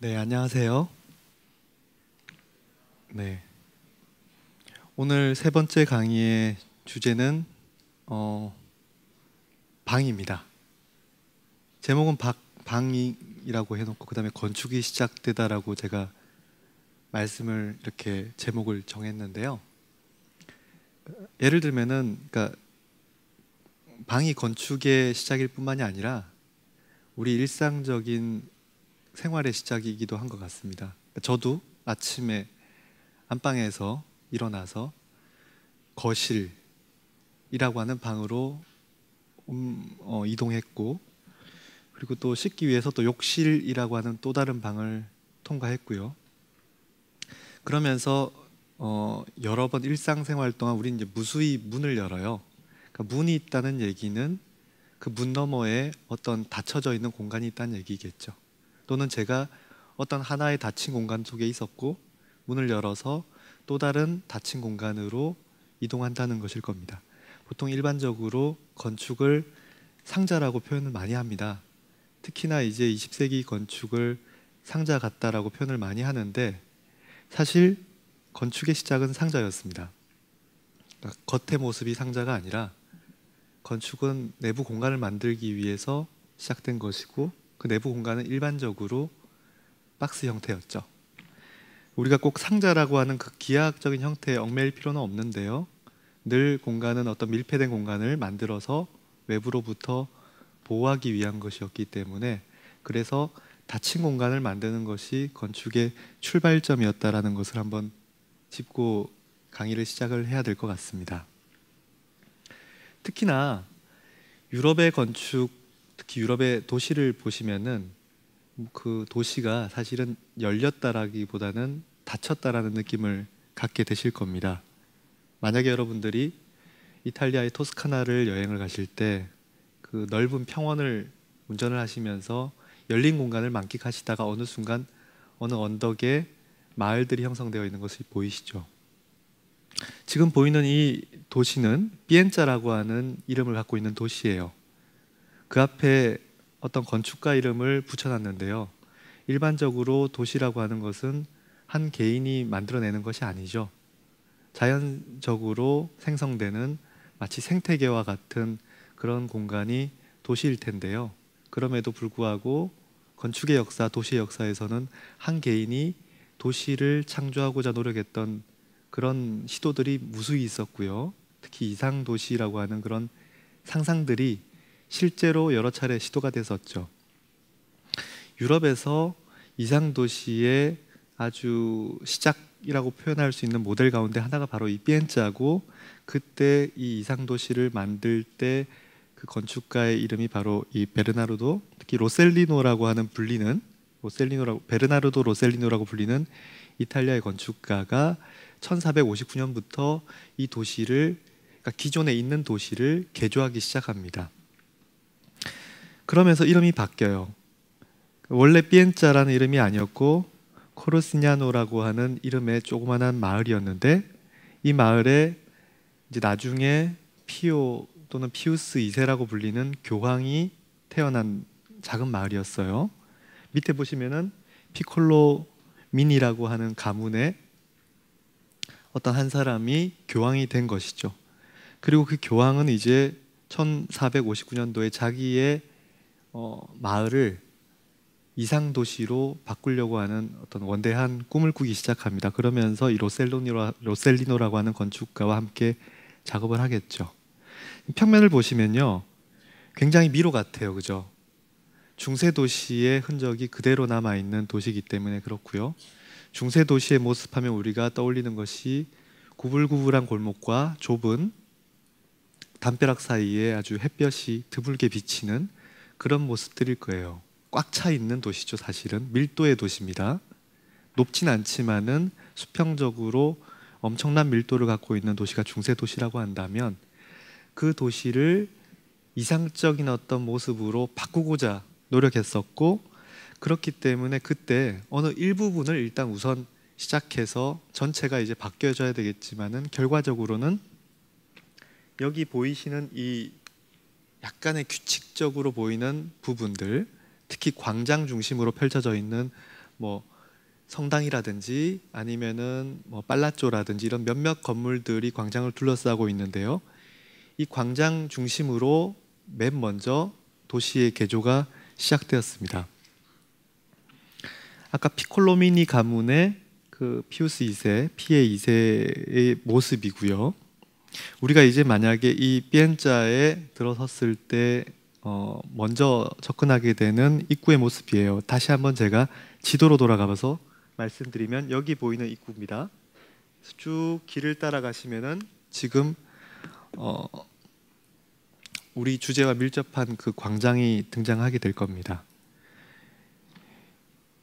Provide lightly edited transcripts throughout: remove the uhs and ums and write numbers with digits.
네, 안녕하세요. 네, 오늘 세 번째 강의의 주제는 어, 방입니다. 제목은 방이라고 해놓고 그 다음에 건축이 시작되다라고 제가 말씀을 이렇게 제목을 정했는데요. 예를 들면은, 그러니까 방이 건축의 시작일 뿐만이 아니라 우리 일상적인 생활의 시작이기도 한 것 같습니다. 저도 아침에 안방에서 일어나서 거실이라고 하는 방으로 이동했고, 그리고 또 씻기 위해서 또 욕실이라고 하는 또 다른 방을 통과했고요. 그러면서 여러 번 일상생활 동안 우리는 이제 무수히 문을 열어요. 그러니까 문이 있다는 얘기는 그 문 너머에 어떤 닫혀져 있는 공간이 있다는 얘기겠죠. 또는 제가 어떤 하나의 닫힌 공간 속에 있었고 문을 열어서 또 다른 닫힌 공간으로 이동한다는 것일 겁니다. 보통 일반적으로 건축을 상자라고 표현을 많이 합니다. 특히나 이제 20세기 건축을 상자 같다라고 표현을 많이 하는데, 사실 건축의 시작은 상자였습니다. 그러니까 겉의 모습이 상자가 아니라 건축은 내부 공간을 만들기 위해서 시작된 것이고, 그 내부 공간은 일반적으로 박스 형태였죠. 우리가 꼭 상자라고 하는 그 기하학적인 형태에 얽매일 필요는 없는데요, 늘 공간은 어떤 밀폐된 공간을 만들어서 외부로부터 보호하기 위한 것이었기 때문에, 그래서 닫힌 공간을 만드는 것이 건축의 출발점이었다라는 것을 한번 짚고 강의를 시작을 해야 될 것 같습니다. 특히나 유럽의 건축, 특히 유럽의 도시를 보시면은 그 도시가 사실은 열렸다라기보다는 닫혔다라는 느낌을 갖게 되실 겁니다. 만약에 여러분들이 이탈리아의 토스카나를 여행을 가실 때 그 넓은 평원을 운전을 하시면서 열린 공간을 만끽하시다가 어느 순간 어느 언덕에 마을들이 형성되어 있는 것이 보이시죠? 지금 보이는 이 도시는 피엔자라고 하는 이름을 갖고 있는 도시예요. 그 앞에 어떤 건축가 이름을 붙여놨는데요, 일반적으로 도시라고 하는 것은 한 개인이 만들어내는 것이 아니죠. 자연적으로 생성되는 마치 생태계와 같은 그런 공간이 도시일 텐데요, 그럼에도 불구하고 건축의 역사, 도시의 역사에서는 한 개인이 도시를 창조하고자 노력했던 그런 시도들이 무수히 있었고요. 특히 이상도시라고 하는 그런 상상들이 실제로 여러 차례 시도가 됐었죠. 유럽에서 이상도시의 아주 시작이라고 표현할 수 있는 모델 가운데 하나가 바로 이 피엔자고, 그때 이 이상도시를 만들 때 그 건축가의 이름이 바로 이 베르나르도, 특히 로셀리노라고 하는 불리는 베르나르도 로셀리노라고 불리는 이탈리아의 건축가가 1459년부터 이 도시를, 그러니까 기존에 있는 도시를 개조하기 시작합니다. 그러면서 이름이 바뀌어요. 원래 피엔자라는 이름이 아니었고 코르시냐노라고 하는 이름의 조그만한 마을이었는데, 이 마을에 이제 나중에 피오 또는 피우스 2세라고 불리는 교황이 태어난 작은 마을이었어요. 밑에 보시면은 피콜로 민이라고 하는 가문의 어떤 한 사람이 교황이 된 것이죠. 그리고 그 교황은 이제 1459년도에 자기의 마을을 이상도시로 바꾸려고 하는 어떤 원대한 꿈을 꾸기 시작합니다. 그러면서 이 로셀리노라고 하는 건축가와 함께 작업을 하겠죠. 평면을 보시면요, 굉장히 미로 같아요, 그죠? 중세 도시의 흔적이 그대로 남아있는 도시이기 때문에 그렇고요. 중세 도시의 모습하면 우리가 떠올리는 것이 구불구불한 골목과 좁은 담벼락 사이에 아주 햇볕이 드물게 비치는 그런 모습들일 거예요. 꽉 차 있는 도시죠. 사실은 밀도의 도시입니다. 높진 않지만은 수평적으로 엄청난 밀도를 갖고 있는 도시가 중세 도시라고 한다면, 그 도시를 이상적인 어떤 모습으로 바꾸고자 노력했었고, 그렇기 때문에 그때 어느 일부분을 일단 우선 시작해서 전체가 이제 바뀌어져야 되겠지만은, 결과적으로는 여기 보이시는 이 약간의 규칙적으로 보이는 부분들, 특히 광장 중심으로 펼쳐져 있는 뭐 성당이라든지 아니면은 뭐 빨라쪼라든지 이런 몇몇 건물들이 광장을 둘러싸고 있는데요. 이 광장 중심으로 맨 먼저 도시의 개조가 시작되었습니다. 아까 피콜로미니 가문의 그 피우스 2세, 피에 2세의 모습이고요. 우리가 이제 만약에 이 비엔자에 들어섰을 때 먼저 접근하게 되는 입구의 모습이에요. 다시 한번 제가 지도로 돌아가봐서 말씀드리면 여기 보이는 입구입니다. 쭉 길을 따라가시면은 지금 우리 주제와 밀접한 그 광장이 등장하게 될 겁니다.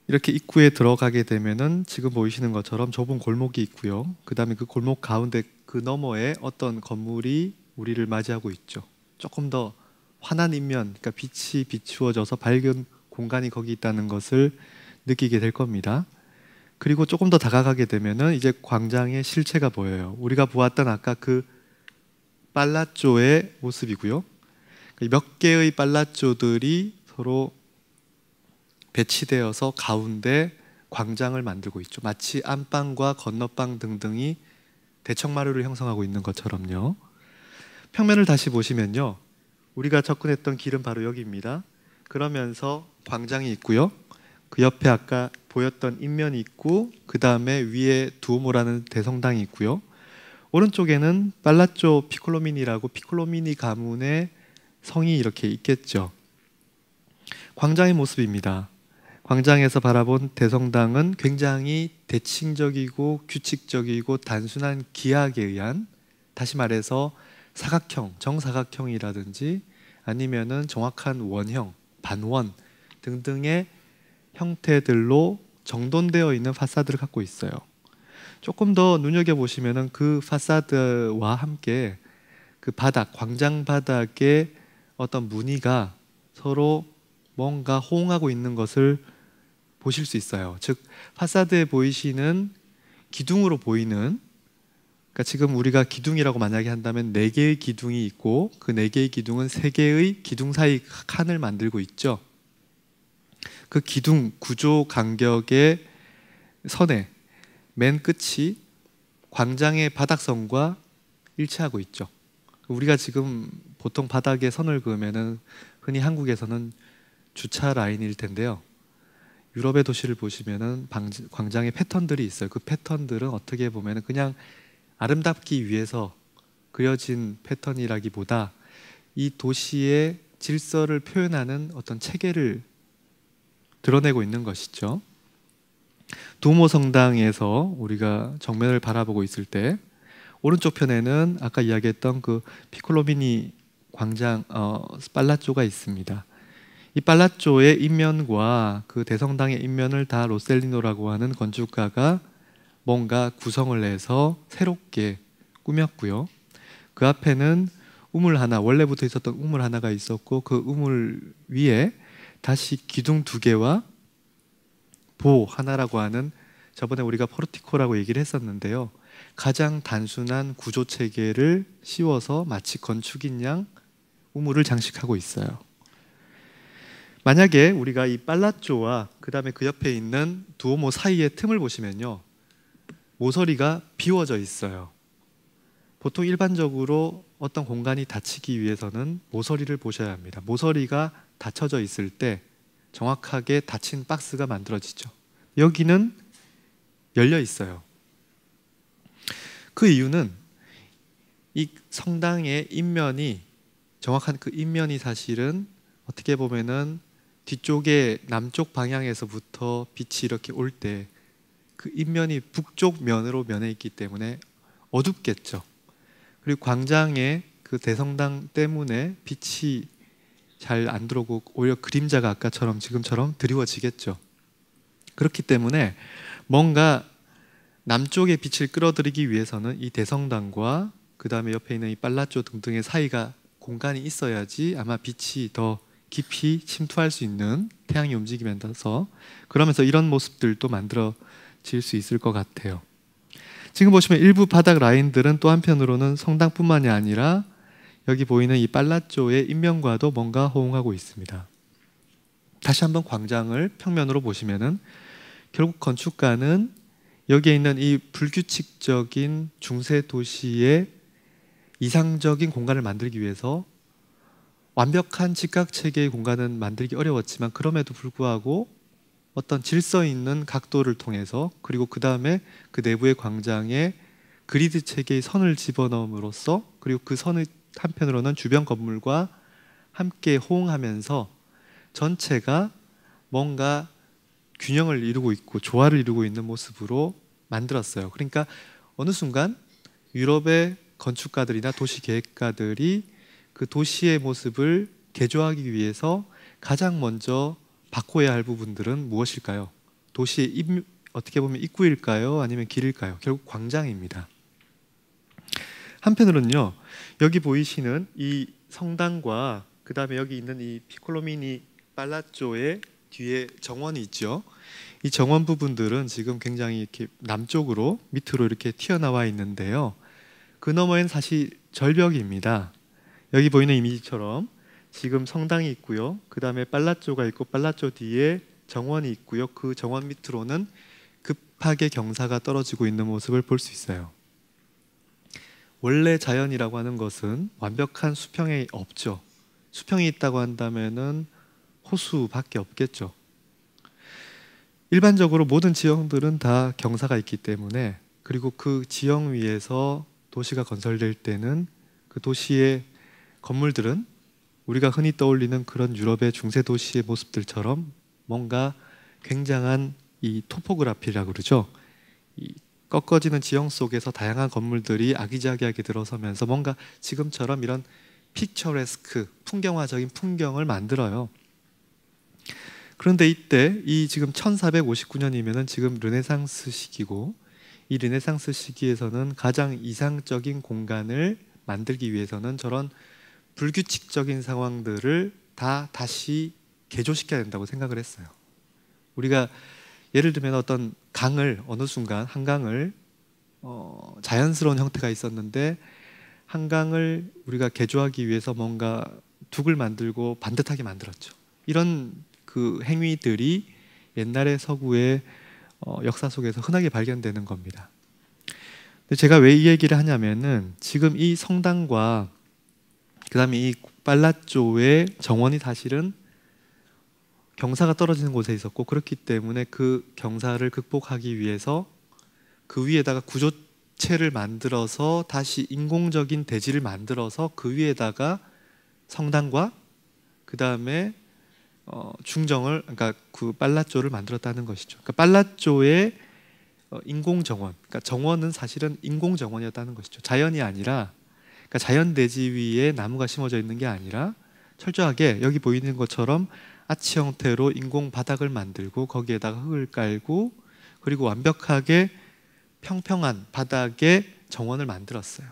이렇게 입구에 들어가게 되면은 지금 보이시는 것처럼 좁은 골목이 있고요. 그 다음에 그 골목 가운데 그 너머에 어떤 건물이 우리를 맞이하고 있죠. 조금 더 환한 인면, 그러니까 빛이 비추어져서 밝은 공간이 거기 있다는 것을 느끼게 될 겁니다. 그리고 조금 더 다가가게 되면은 이제 광장의 실체가 보여요. 우리가 보았던 아까 그 빨라쪼의 모습이고요. 몇 개의 빨라쪼들이 서로 배치되어서 가운데 광장을 만들고 있죠. 마치 안방과 건너방 등등이 대청마루를 형성하고 있는 것처럼요. 평면을 다시 보시면요. 우리가 접근했던 길은 바로 여기입니다. 그러면서 광장이 있고요. 그 옆에 아까 보였던 인면이 있고 그 다음에 위에 두오모라는 대성당이 있고요. 오른쪽에는 팔라쪼 피콜로미니라고 피콜로미니 가문의 성이 이렇게 있겠죠. 광장의 모습입니다. 광장에서 바라본 대성당은 굉장히 대칭적이고 규칙적이고 단순한 기하에 의한, 다시 말해서 사각형, 정사각형이라든지 아니면은 정확한 원형, 반원 등등의 형태들로 정돈되어 있는 파사드를 갖고 있어요. 조금 더 눈여겨보시면은 그 파사드와 함께 그 바닥, 광장 바닥에 어떤 무늬가 서로 뭔가 호응하고 있는 것을 보실 수 있어요. 즉 파사드에 보이시는 기둥으로 보이는, 그러니까 지금 우리가 기둥이라고 만약에 한다면 4개의 기둥이 있고 그 4개의 기둥은 3개의 기둥 사이 칸을 만들고 있죠. 그 기둥 구조 간격의 선의 맨 끝이 광장의 바닥선과 일치하고 있죠. 우리가 지금 보통 바닥에 선을 그으면은 흔히 한국에서는 주차 라인일 텐데요. 유럽의 도시를 보시면은 광장에 패턴들이 있어요. 그 패턴들은 어떻게 보면은 그냥 아름답기 위해서 그려진 패턴이라기보다 이 도시의 질서를 표현하는 어떤 체계를 드러내고 있는 것이죠. 두오모 성당에서 우리가 정면을 바라보고 있을 때 오른쪽 편에는 아까 이야기했던 그 피콜로미니 광장 팔라쪼가 있습니다. 이 팔라쪼의 인면과 그 대성당의 인면을 다 로셀리노라고 하는 건축가가 뭔가 구성을 해서 새롭게 꾸몄고요. 그 앞에는 우물 하나, 원래부터 있었던 우물 하나가 있었고 그 우물 위에 다시 기둥 2개와 보 하나라고 하는, 저번에 우리가 포르티코라고 얘기를 했었는데요. 가장 단순한 구조 체계를 씌워서 마치 건축인 양 우물을 장식하고 있어요. 만약에 우리가 이 팔라쪼와 그 다음에 그 옆에 있는 두오모 사이의 틈을 보시면요. 모서리가 비워져 있어요. 보통 일반적으로 어떤 공간이 닫히기 위해서는 모서리를 보셔야 합니다. 모서리가 닫혀져 있을 때 정확하게 닫힌 박스가 만들어지죠. 여기는 열려 있어요. 그 이유는 이 성당의 인면이, 정확한 그 인면이 사실은 어떻게 보면은 뒤쪽에 남쪽 방향에서부터 빛이 이렇게 올 때 그 인면이 북쪽 면으로 면해 있기 때문에 어둡겠죠. 그리고 광장의 그 대성당 때문에 빛이 잘 안 들어오고 오히려 그림자가 아까처럼 지금처럼 드리워지겠죠. 그렇기 때문에 뭔가 남쪽의 빛을 끌어들이기 위해서는 이 대성당과 그 다음에 옆에 있는 이 팔라쪼 등등의 사이가 공간이 있어야지 아마 빛이 더 깊이 침투할 수 있는, 태양이 움직이면서 그러면서 이런 모습들도 만들어질 수 있을 것 같아요. 지금 보시면 일부 바닥 라인들은 또 한편으로는 성당뿐만이 아니라 여기 보이는 이 팔라쪼의 인면과도 뭔가 호응하고 있습니다. 다시 한번 광장을 평면으로 보시면은 결국 건축가는 여기에 있는 이 불규칙적인 중세 도시의 이상적인 공간을 만들기 위해서 완벽한 직각체계의 공간은 만들기 어려웠지만 그럼에도 불구하고 어떤 질서 있는 각도를 통해서 그리고 그 다음에 그 내부의 광장에 그리드 체계의 선을 집어넣음으로써 그리고 그 선의 한편으로는 주변 건물과 함께 호응하면서 전체가 뭔가 균형을 이루고 있고 조화를 이루고 있는 모습으로 만들었어요. 그러니까 어느 순간 유럽의 건축가들이나 도시 계획가들이 그 도시의 모습을 개조하기 위해서 가장 먼저 바꿔야 할 부분들은 무엇일까요? 도시의 어떻게 보면 입구일까요? 아니면 길일까요? 결국 광장입니다. 한편으로는요, 여기 보이시는 이 성당과 그 다음에 여기 있는 이 피콜로미니 팔라쪼의 뒤에 정원이 있죠. 이 정원 부분들은 지금 굉장히 이렇게 남쪽으로 밑으로 이렇게 튀어나와 있는데요. 그 너머엔 사실 절벽입니다. 여기 보이는 이미지처럼 지금 성당이 있고요. 그 다음에 팔라쪼가 있고 팔라쪼 뒤에 정원이 있고요. 그 정원 밑으로는 급하게 경사가 떨어지고 있는 모습을 볼 수 있어요. 원래 자연이라고 하는 것은 완벽한 수평이 없죠. 수평이 있다고 한다면은 호수밖에 없겠죠. 일반적으로 모든 지형들은 다 경사가 있기 때문에 그리고 그 지형 위에서 도시가 건설될 때는 그 도시의 건물들은 우리가 흔히 떠올리는 그런 유럽의 중세 도시의 모습들처럼 뭔가 굉장한 이 토포그래피라고 그러죠. 이 꺾어지는 지형 속에서 다양한 건물들이 아기자기하게 들어서면서 뭔가 지금처럼 이런 피처레스크, 풍경화적인 풍경을 만들어요. 그런데 이때 이 지금 1459년이면은 지금 르네상스 시기고 이 르네상스 시기에서는 가장 이상적인 공간을 만들기 위해서는 저런 불규칙적인 상황들을 다시 개조시켜야 된다고 생각을 했어요. 우리가 예를 들면 어떤 강을 어느 순간 한강을 자연스러운 형태가 있었는데 한강을 우리가 개조하기 위해서 뭔가 둑을 만들고 반듯하게 만들었죠. 이런 그 행위들이 옛날의 서구의 역사 속에서 흔하게 발견되는 겁니다. 근데 제가 왜 이 얘기를 하냐면은 지금 이 성당과 그 다음에 이 팔라쪼의 정원이 사실은 경사가 떨어지는 곳에 있었고 그렇기 때문에 그 경사를 극복하기 위해서 그 위에다가 구조체를 만들어서 다시 인공적인 대지를 만들어서 그 위에다가 성당과 그 다음에 중정을 그러니까 그 팔라쪼를 만들었다는 것이죠. 그러니까 팔라쪼의 인공 정원, 그러니까 정원은 사실은 인공 정원이었다는 것이죠. 자연이 아니라 그러니까 자연 대지 위에 나무가 심어져 있는 게 아니라 철저하게 여기 보이는 것처럼 아치 형태로 인공 바닥을 만들고 거기에다가 흙을 깔고 그리고 완벽하게 평평한 바닥에 정원을 만들었어요.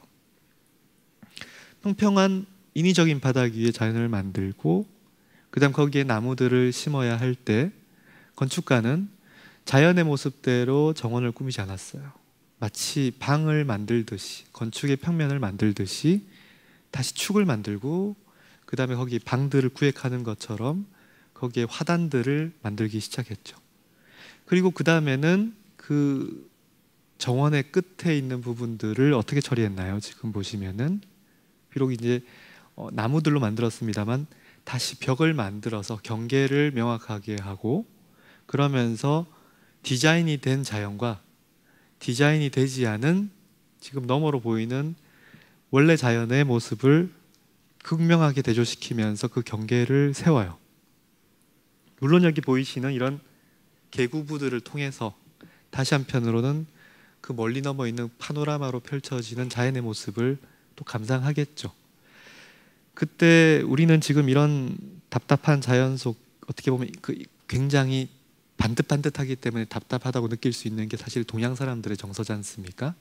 평평한 인위적인 바닥 위에 자연을 만들고 그 다음 거기에 나무들을 심어야 할 때 건축가는 자연의 모습대로 정원을 꾸미지 않았어요. 마치 방을 만들듯이 건축의 평면을 만들듯이 다시 축을 만들고 그 다음에 거기 방들을 구획하는 것처럼 거기에 화단들을 만들기 시작했죠. 그리고 그 다음에는 그 정원의 끝에 있는 부분들을 어떻게 처리했나요? 지금 보시면은 비록 이제 나무들로 만들었습니다만 다시 벽을 만들어서 경계를 명확하게 하고 그러면서 디자인이 된 자연과 디자인이 되지 않은 지금 너머로 보이는 원래 자연의 모습을 극명하게 대조시키면서 그 경계를 세워요. 물론 여기 보이시는 이런 계구부들을 통해서 다시 한편으로는 그 멀리 넘어 있는 파노라마로 펼쳐지는 자연의 모습을 또 감상하겠죠. 그때 우리는 지금 이런 답답한 자연 속 어떻게 보면 그 굉장히 반듯반듯하기 때문에 답답하다고 느낄 수 있는 게 사실 동양 사람들의 정서지 않습니까?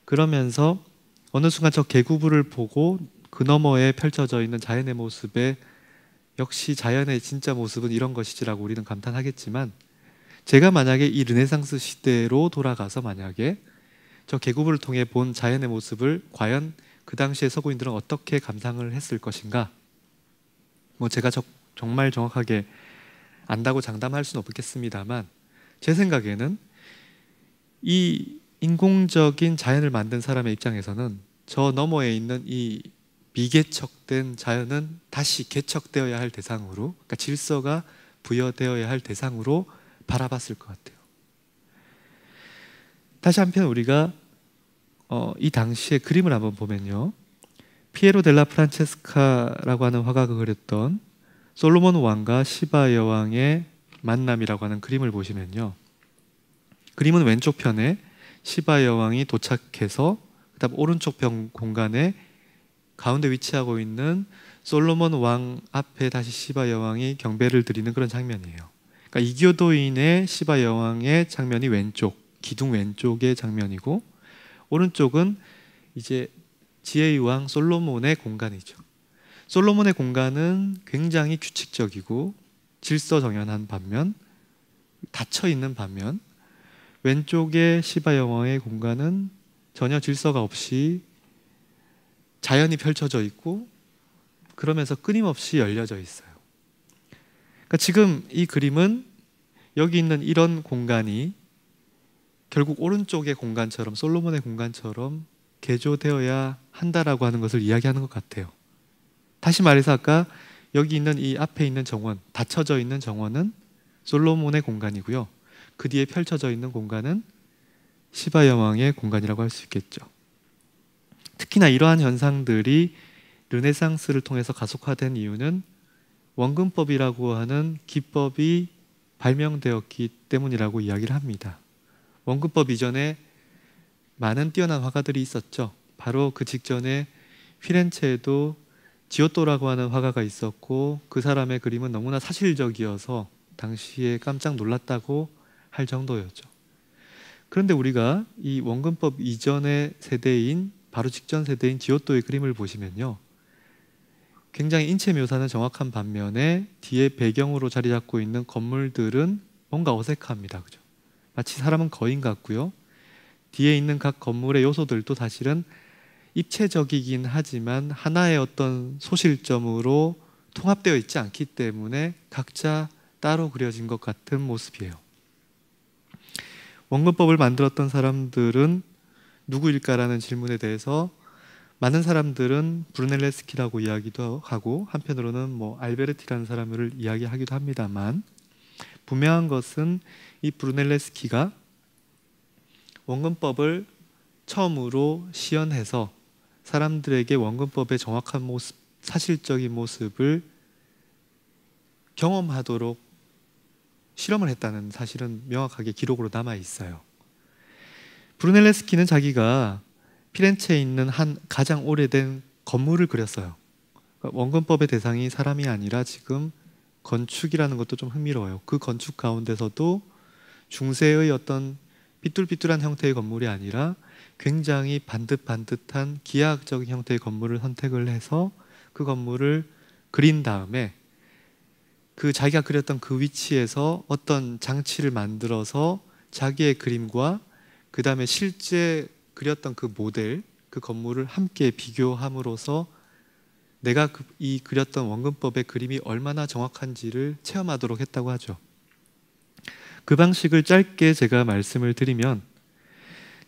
그러면서 어느 순간 저 계구부를 보고 그 너머에 펼쳐져 있는 자연의 모습에 역시 자연의 진짜 모습은 이런 것이지라고 우리는 감탄하겠지만 제가 만약에 이 르네상스 시대로 돌아가서 만약에 저 계구부를 통해 본 자연의 모습을 과연 그 당시에 서구인들은 어떻게 감상을 했을 것인가? 뭐 제가 정말 정확하게 안다고 장담할 수는 없겠습니다만 제 생각에는 이 인공적인 자연을 만든 사람의 입장에서는 저 너머에 있는 이 미개척된 자연은 다시 개척되어야 할 대상으로, 그러니까 질서가 부여되어야 할 대상으로 바라봤을 것 같아요. 다시 한편 우리가 이 당시의 그림을 한번 보면요, 피에로 델라 프란체스카라고 하는 화가가 그렸던 솔로몬 왕과 시바 여왕의 만남이라고 하는 그림을 보시면요, 그림은 왼쪽 편에 시바 여왕이 도착해서 그다음 오른쪽 공간에 가운데 위치하고 있는 솔로몬 왕 앞에 다시 시바 여왕이 경배를 드리는 그런 장면이에요. 그러니까 이교도인의 시바 여왕의 장면이 왼쪽, 기둥 왼쪽의 장면이고, 오른쪽은 이제 지혜의 왕 솔로몬의 공간이죠. 솔로몬의 공간은 굉장히 규칙적이고 질서정연한 반면, 닫혀 있는 반면, 왼쪽의 시바 여왕의 공간은 전혀 질서가 없이 자연이 펼쳐져 있고 그러면서 끊임없이 열려져 있어요. 그러니까 지금 이 그림은 여기 있는 이런 공간이 결국 오른쪽의 공간처럼, 솔로몬의 공간처럼 개조되어야 한다라고 하는 것을 이야기하는 것 같아요. 다시 말해서 아까 여기 있는 이 앞에 있는 정원, 닫혀져 있는 정원은 솔로몬의 공간이고요, 그 뒤에 펼쳐져 있는 공간은 시바 여왕의 공간이라고 할 수 있겠죠. 특히나 이러한 현상들이 르네상스를 통해서 가속화된 이유는 원근법이라고 하는 기법이 발명되었기 때문이라고 이야기를 합니다. 원근법 이전에 많은 뛰어난 화가들이 있었죠. 바로 그 직전에 피렌체에도 지오토라고 하는 화가가 있었고, 그 사람의 그림은 너무나 사실적이어서 당시에 깜짝 놀랐다고 할 정도였죠. 그런데 우리가 이 원근법 이전의 세대인, 바로 직전 세대인 지오토의 그림을 보시면요, 굉장히 인체 묘사는 정확한 반면에 뒤에 배경으로 자리 잡고 있는 건물들은 뭔가 어색합니다. 그죠? 마치 사람은 거인 같고요, 뒤에 있는 각 건물의 요소들도 사실은 입체적이긴 하지만 하나의 어떤 소실점으로 통합되어 있지 않기 때문에 각자 따로 그려진 것 같은 모습이에요. 원근법을 만들었던 사람들은 누구일까라는 질문에 대해서 많은 사람들은 브루넬레스키라고 이야기도 하고, 한편으로는 알베르티라는 사람을 이야기하기도 합니다만, 분명한 것은 이 브루넬레스키가 원근법을 처음으로 시연해서 사람들에게 원근법의 정확한 모습, 사실적인 모습을 경험하도록 실험을 했다는 사실은 명확하게 기록으로 남아 있어요. 브루넬레스키는 자기가 피렌체에 있는 한 가장 오래된 건물을 그렸어요. 원근법의 대상이 사람이 아니라 지금 건축이라는 것도 좀 흥미로워요. 그 건축 가운데서도 중세의 어떤 삐뚤삐뚤한 형태의 건물이 아니라 굉장히 반듯반듯한 기하학적인 형태의 건물을 선택을 해서 그 건물을 그린 다음에 그 자기가 그렸던 그 위치에서 어떤 장치를 만들어서 자기의 그림과 그 다음에 실제 그렸던 그 모델, 그 건물을 함께 비교함으로써 내가 이 그렸던 원근법의 그림이 얼마나 정확한지를 체험하도록 했다고 하죠. 그 방식을 짧게 제가 말씀을 드리면,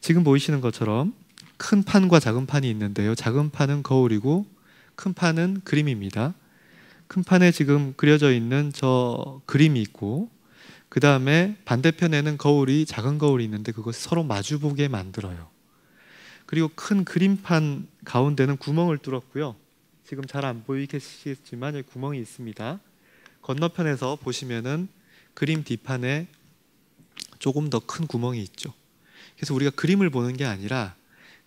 지금 보이시는 것처럼 큰 판과 작은 판이 있는데요, 작은 판은 거울이고 큰 판은 그림입니다. 큰 판에 지금 그려져 있는 저 그림이 있고, 그 다음에 반대편에는 거울이, 작은 거울이 있는데 그것이 서로 마주보게 만들어요. 그리고 큰 그림판 가운데는 구멍을 뚫었고요, 지금 잘 안 보이시겠지만 여기 구멍이 있습니다. 건너편에서 보시면은 그림 뒷판에 조금 더 큰 구멍이 있죠. 그래서 우리가 그림을 보는 게 아니라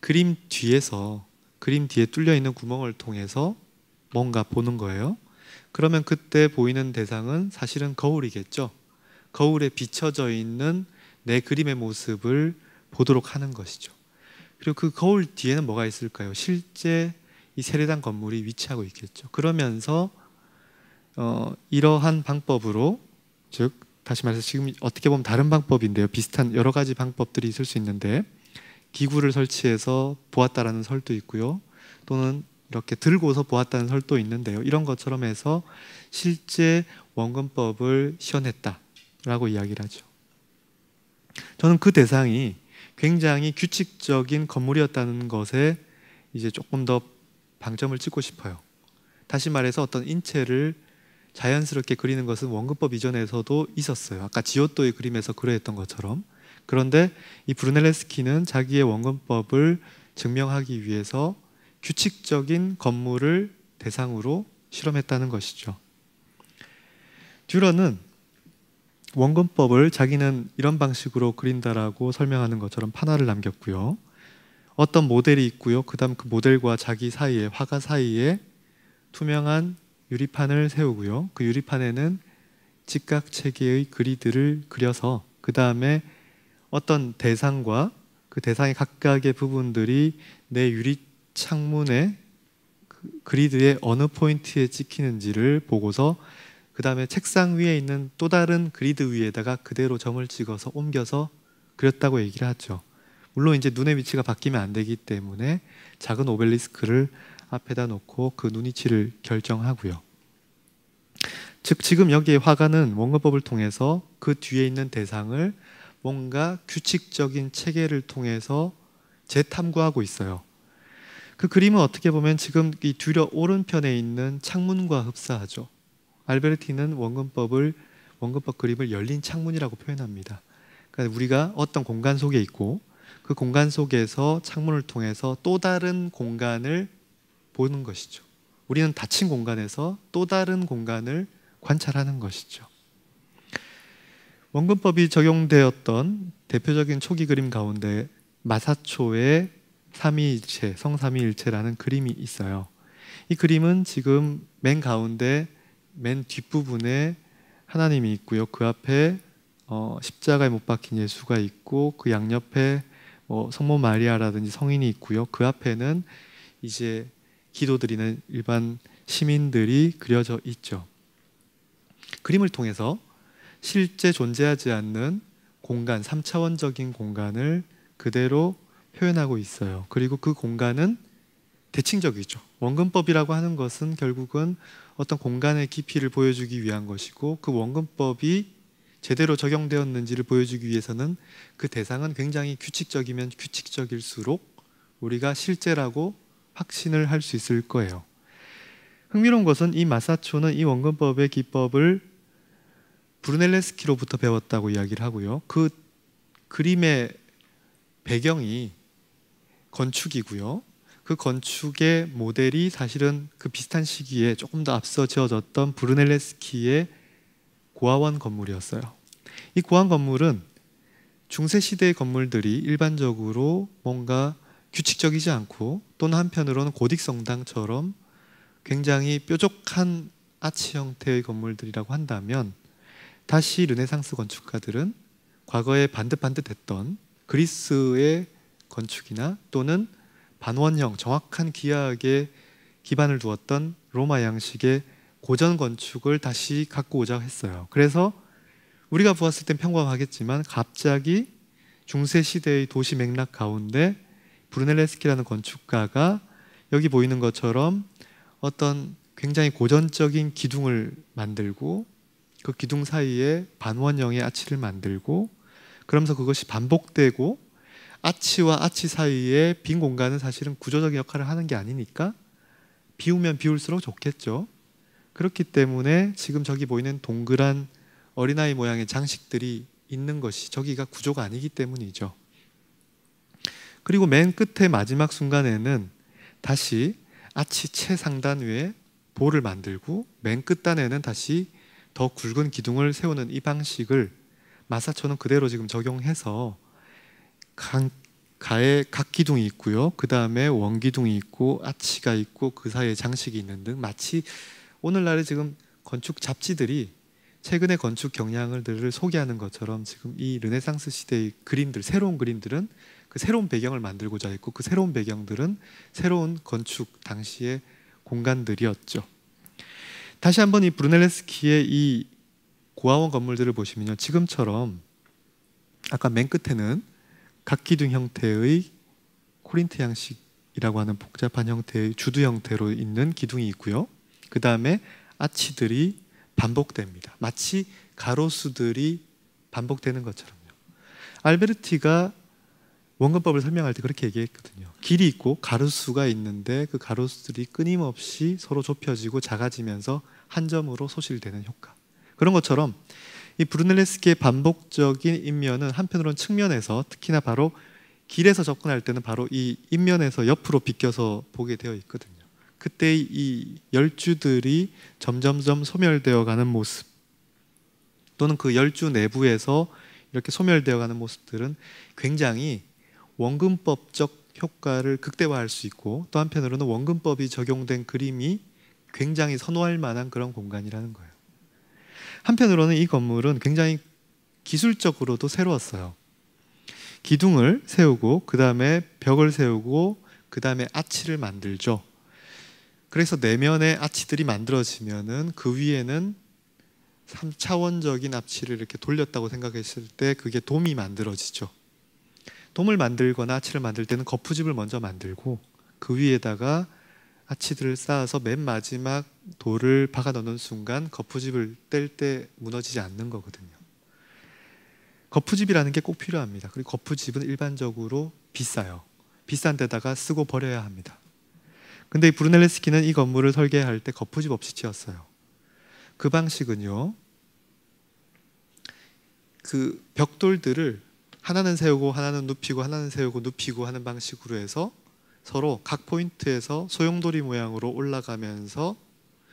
그림 뒤에서, 그림 뒤에 뚫려 있는 구멍을 통해서 뭔가 보는 거예요. 그러면 그때 보이는 대상은 사실은 거울이겠죠. 거울에 비춰져 있는 내 그림의 모습을 보도록 하는 것이죠. 그리고 그 거울 뒤에는 뭐가 있을까요? 실제 이 세례당 건물이 위치하고 있겠죠. 그러면서 이러한 방법으로, 즉 다시 말해서 지금 어떻게 보면 다른 방법인데요, 비슷한 여러 가지 방법들이 있을 수 있는데, 기구를 설치해서 보았다라는 설도 있고요, 또는 이렇게 들고서 보았다는 설도 있는데요, 이런 것처럼 해서 실제 원근법을 시연했다라고 이야기를 하죠. 저는 그 대상이 굉장히 규칙적인 건물이었다는 것에 이제 조금 더 방점을 찍고 싶어요. 다시 말해서 어떤 인체를 자연스럽게 그리는 것은 원근법 이전에서도 있었어요. 아까 지오토의 그림에서 그려했던 것처럼. 그런데 이 브루넬레스키는 자기의 원근법을 증명하기 위해서 규칙적인 건물을 대상으로 실험했다는 것이죠. 듀러는 원근법을 자기는 이런 방식으로 그린다라고 설명하는 것처럼 판화를 남겼고요. 어떤 모델이 있고요. 그 다음 그 모델과 자기 사이에, 화가 사이에 투명한 유리판을 세우고요. 그 유리판에는 직각체계의 그리드를 그려서 그 다음에 어떤 대상과 그 대상의 각각의 부분들이 내 유리 창문의 그리드의 어느 포인트에 찍히는지를 보고서 그 다음에 책상 위에 있는 또 다른 그리드 위에다가 그대로 점을 찍어서 옮겨서 그렸다고 얘기를 하죠. 물론 이제 눈의 위치가 바뀌면 안 되기 때문에 작은 오벨리스크를 앞에다 놓고 그 눈위치를 결정하고요. 즉 지금 여기에 화가는 원근법을 통해서 그 뒤에 있는 대상을 뭔가 규칙적인 체계를 통해서 재탐구하고 있어요. 그 그림은 어떻게 보면 지금 이 듀러 오른편에 있는 창문과 흡사하죠. 알베르티는 원근법 그림을 열린 창문이라고 표현합니다. 그러니까 우리가 어떤 공간 속에 있고 그 공간 속에서 창문을 통해서 또 다른 공간을 보는 것이죠. 우리는 닫힌 공간에서 또 다른 공간을 관찰하는 것이죠. 원근법이 적용되었던 대표적인 초기 그림 가운데 마사초의 삼위일체, 성삼위일체라는 그림이 있어요. 이 그림은 지금 맨 가운데 맨 뒷부분에 하나님이 있고요. 그 앞에 십자가에 못 박힌 예수가 있고 그 양옆에 성모 마리아라든지 성인이 있고요. 그 앞에는 이제 기도드리는 일반 시민들이 그려져 있죠. 그림을 통해서 실제 존재하지 않는 공간, 3차원적인 공간을 그대로 표현하고 있어요. 그리고 그 공간은 대칭적이죠. 원근법이라고 하는 것은 결국은 어떤 공간의 깊이를 보여주기 위한 것이고 그 원근법이 제대로 적용되었는지를 보여주기 위해서는 그 대상은 굉장히 규칙적이면 규칙적일수록 우리가 실제라고 확신을 할 수 있을 거예요. 흥미로운 것은 이 마사초는 이 원근법의 기법을 브루넬레스키로부터 배웠다고 이야기를 하고요. 그 그림의 배경이 건축이고요. 그 건축의 모델이 사실은 그 비슷한 시기에 조금 더 앞서 지어졌던 브루넬레스키의 고아원 건물이었어요. 이 고아원 건물은 중세 시대의 건물들이 일반적으로 뭔가 규칙적이지 않고 또는 한편으로는 고딕 성당처럼 굉장히 뾰족한 아치 형태의 건물들이라고 한다면 다시 르네상스 건축가들은 과거에 반듯반듯했던 그리스의 건축이나 또는 반원형, 정확한 기하학에 기반을 두었던 로마 양식의 고전 건축을 다시 갖고 오자고 했어요. 그래서 우리가 보았을 땐 평범하겠지만 갑자기 중세 시대의 도시 맥락 가운데 브루넬레스키라는 건축가가 여기 보이는 것처럼 어떤 굉장히 고전적인 기둥을 만들고 그 기둥 사이에 반원형의 아치를 만들고 그러면서 그것이 반복되고 아치와 아치 사이에 빈 공간은 사실은 구조적인 역할을 하는 게 아니니까 비우면 비울수록 좋겠죠. 그렇기 때문에 지금 저기 보이는 동그란 어린아이 모양의 장식들이 있는 것이 저기가 구조가 아니기 때문이죠. 그리고 맨 끝에 마지막 순간에는 다시 아치 최상단 위에 볼을 만들고 맨 끝단에는 다시 더 굵은 기둥을 세우는 이 방식을 마사초는 그대로 지금 적용해서 가에 각 기둥이 있고요. 그 다음에 원기둥이 있고 아치가 있고 그 사이에 장식이 있는 등 마치 오늘날의 지금 건축 잡지들이 최근의 건축 경향들을 소개하는 것처럼 지금 이 르네상스 시대의 그림들, 새로운 그림들은 그 새로운 배경을 만들고자 했고 그 새로운 배경들은 새로운 건축 당시의 공간들이었죠. 다시 한번 이 브루넬레스키의 이 고아원 건물들을 보시면요. 지금처럼 아까 맨 끝에는 각기둥 형태의 코린트 양식이라고 하는 복잡한 형태의 주두 형태로 있는 기둥이 있고요. 그 다음에 아치들이 반복됩니다. 마치 가로수들이 반복되는 것처럼요. 알베르티가 원근법을 설명할 때 그렇게 얘기했거든요. 길이 있고 가로수가 있는데 그 가로수들이 끊임없이 서로 좁혀지고 작아지면서 한 점으로 소실되는 효과. 그런 것처럼 이 브루넬레스키의 반복적인 인면은 한편으로는 측면에서, 특히나 바로 길에서 접근할 때는 바로 이 인면에서 옆으로 비껴서 보게 되어 있거든요. 그때 이 열주들이 점점점 소멸되어 가는 모습, 또는 그 열주 내부에서 이렇게 소멸되어 가는 모습들은 굉장히 원근법적 효과를 극대화할 수 있고, 또 한편으로는 원근법이 적용된 그림이 굉장히 선호할 만한 그런 공간이라는 거예요. 한편으로는 이 건물은 굉장히 기술적으로도 새로웠어요. 기둥을 세우고 그 다음에 벽을 세우고 그 다음에 아치를 만들죠. 그래서 내면의 아치들이 만들어지면은 그 위에는 3차원적인 아치를 이렇게 돌렸다고 생각했을 때 그게 돔이 만들어지죠. 돔을 만들거나 아치를 만들 때는 거푸집을 먼저 만들고 그 위에다가 아치들을 쌓아서 맨 마지막 돌을 박아 넣는 순간 거푸집을 뗄 때 무너지지 않는 거거든요. 거푸집이라는 게 꼭 필요합니다. 그리고 거푸집은 일반적으로 비싸요. 비싼 데다가 쓰고 버려야 합니다. 근데 이 브루넬레스키는 이 건물을 설계할 때 거푸집 없이 지었어요. 그 방식은요, 그 벽돌들을 하나는 세우고 하나는 눕히고 하나는 세우고 눕히고 하는 방식으로 해서 서로 각 포인트에서 소용돌이 모양으로 올라가면서,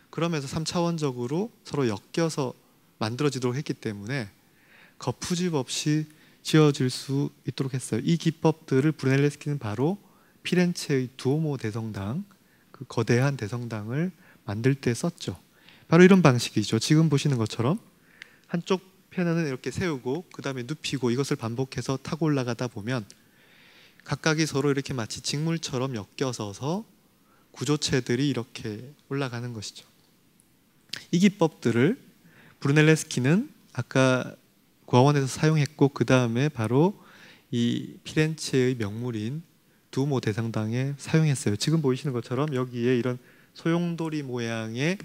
그러면서 3차원적으로 서로 엮여서 만들어지도록 했기 때문에 거푸집 없이 지어질 수 있도록 했어요. 이 기법들을 브루넬레스키는 바로 피렌체의 두오모 대성당, 그 거대한 대성당을 만들 때 썼죠. 바로 이런 방식이죠. 지금 보시는 것처럼 한쪽 편은 이렇게 세우고 그 다음에 눕히고 이것을 반복해서 타고 올라가다 보면 각각이 서로 이렇게 마치 직물처럼 엮여서서 구조체들이 이렇게 올라가는 것이죠. 이 기법들을 브루넬레스키는 아까 고아원에서 사용했고, 그 다음에 바로 이 피렌체의 명물인 두오모 대성당에 사용했어요. 지금 보이시는 것처럼 여기에 이런 소용돌이 모양의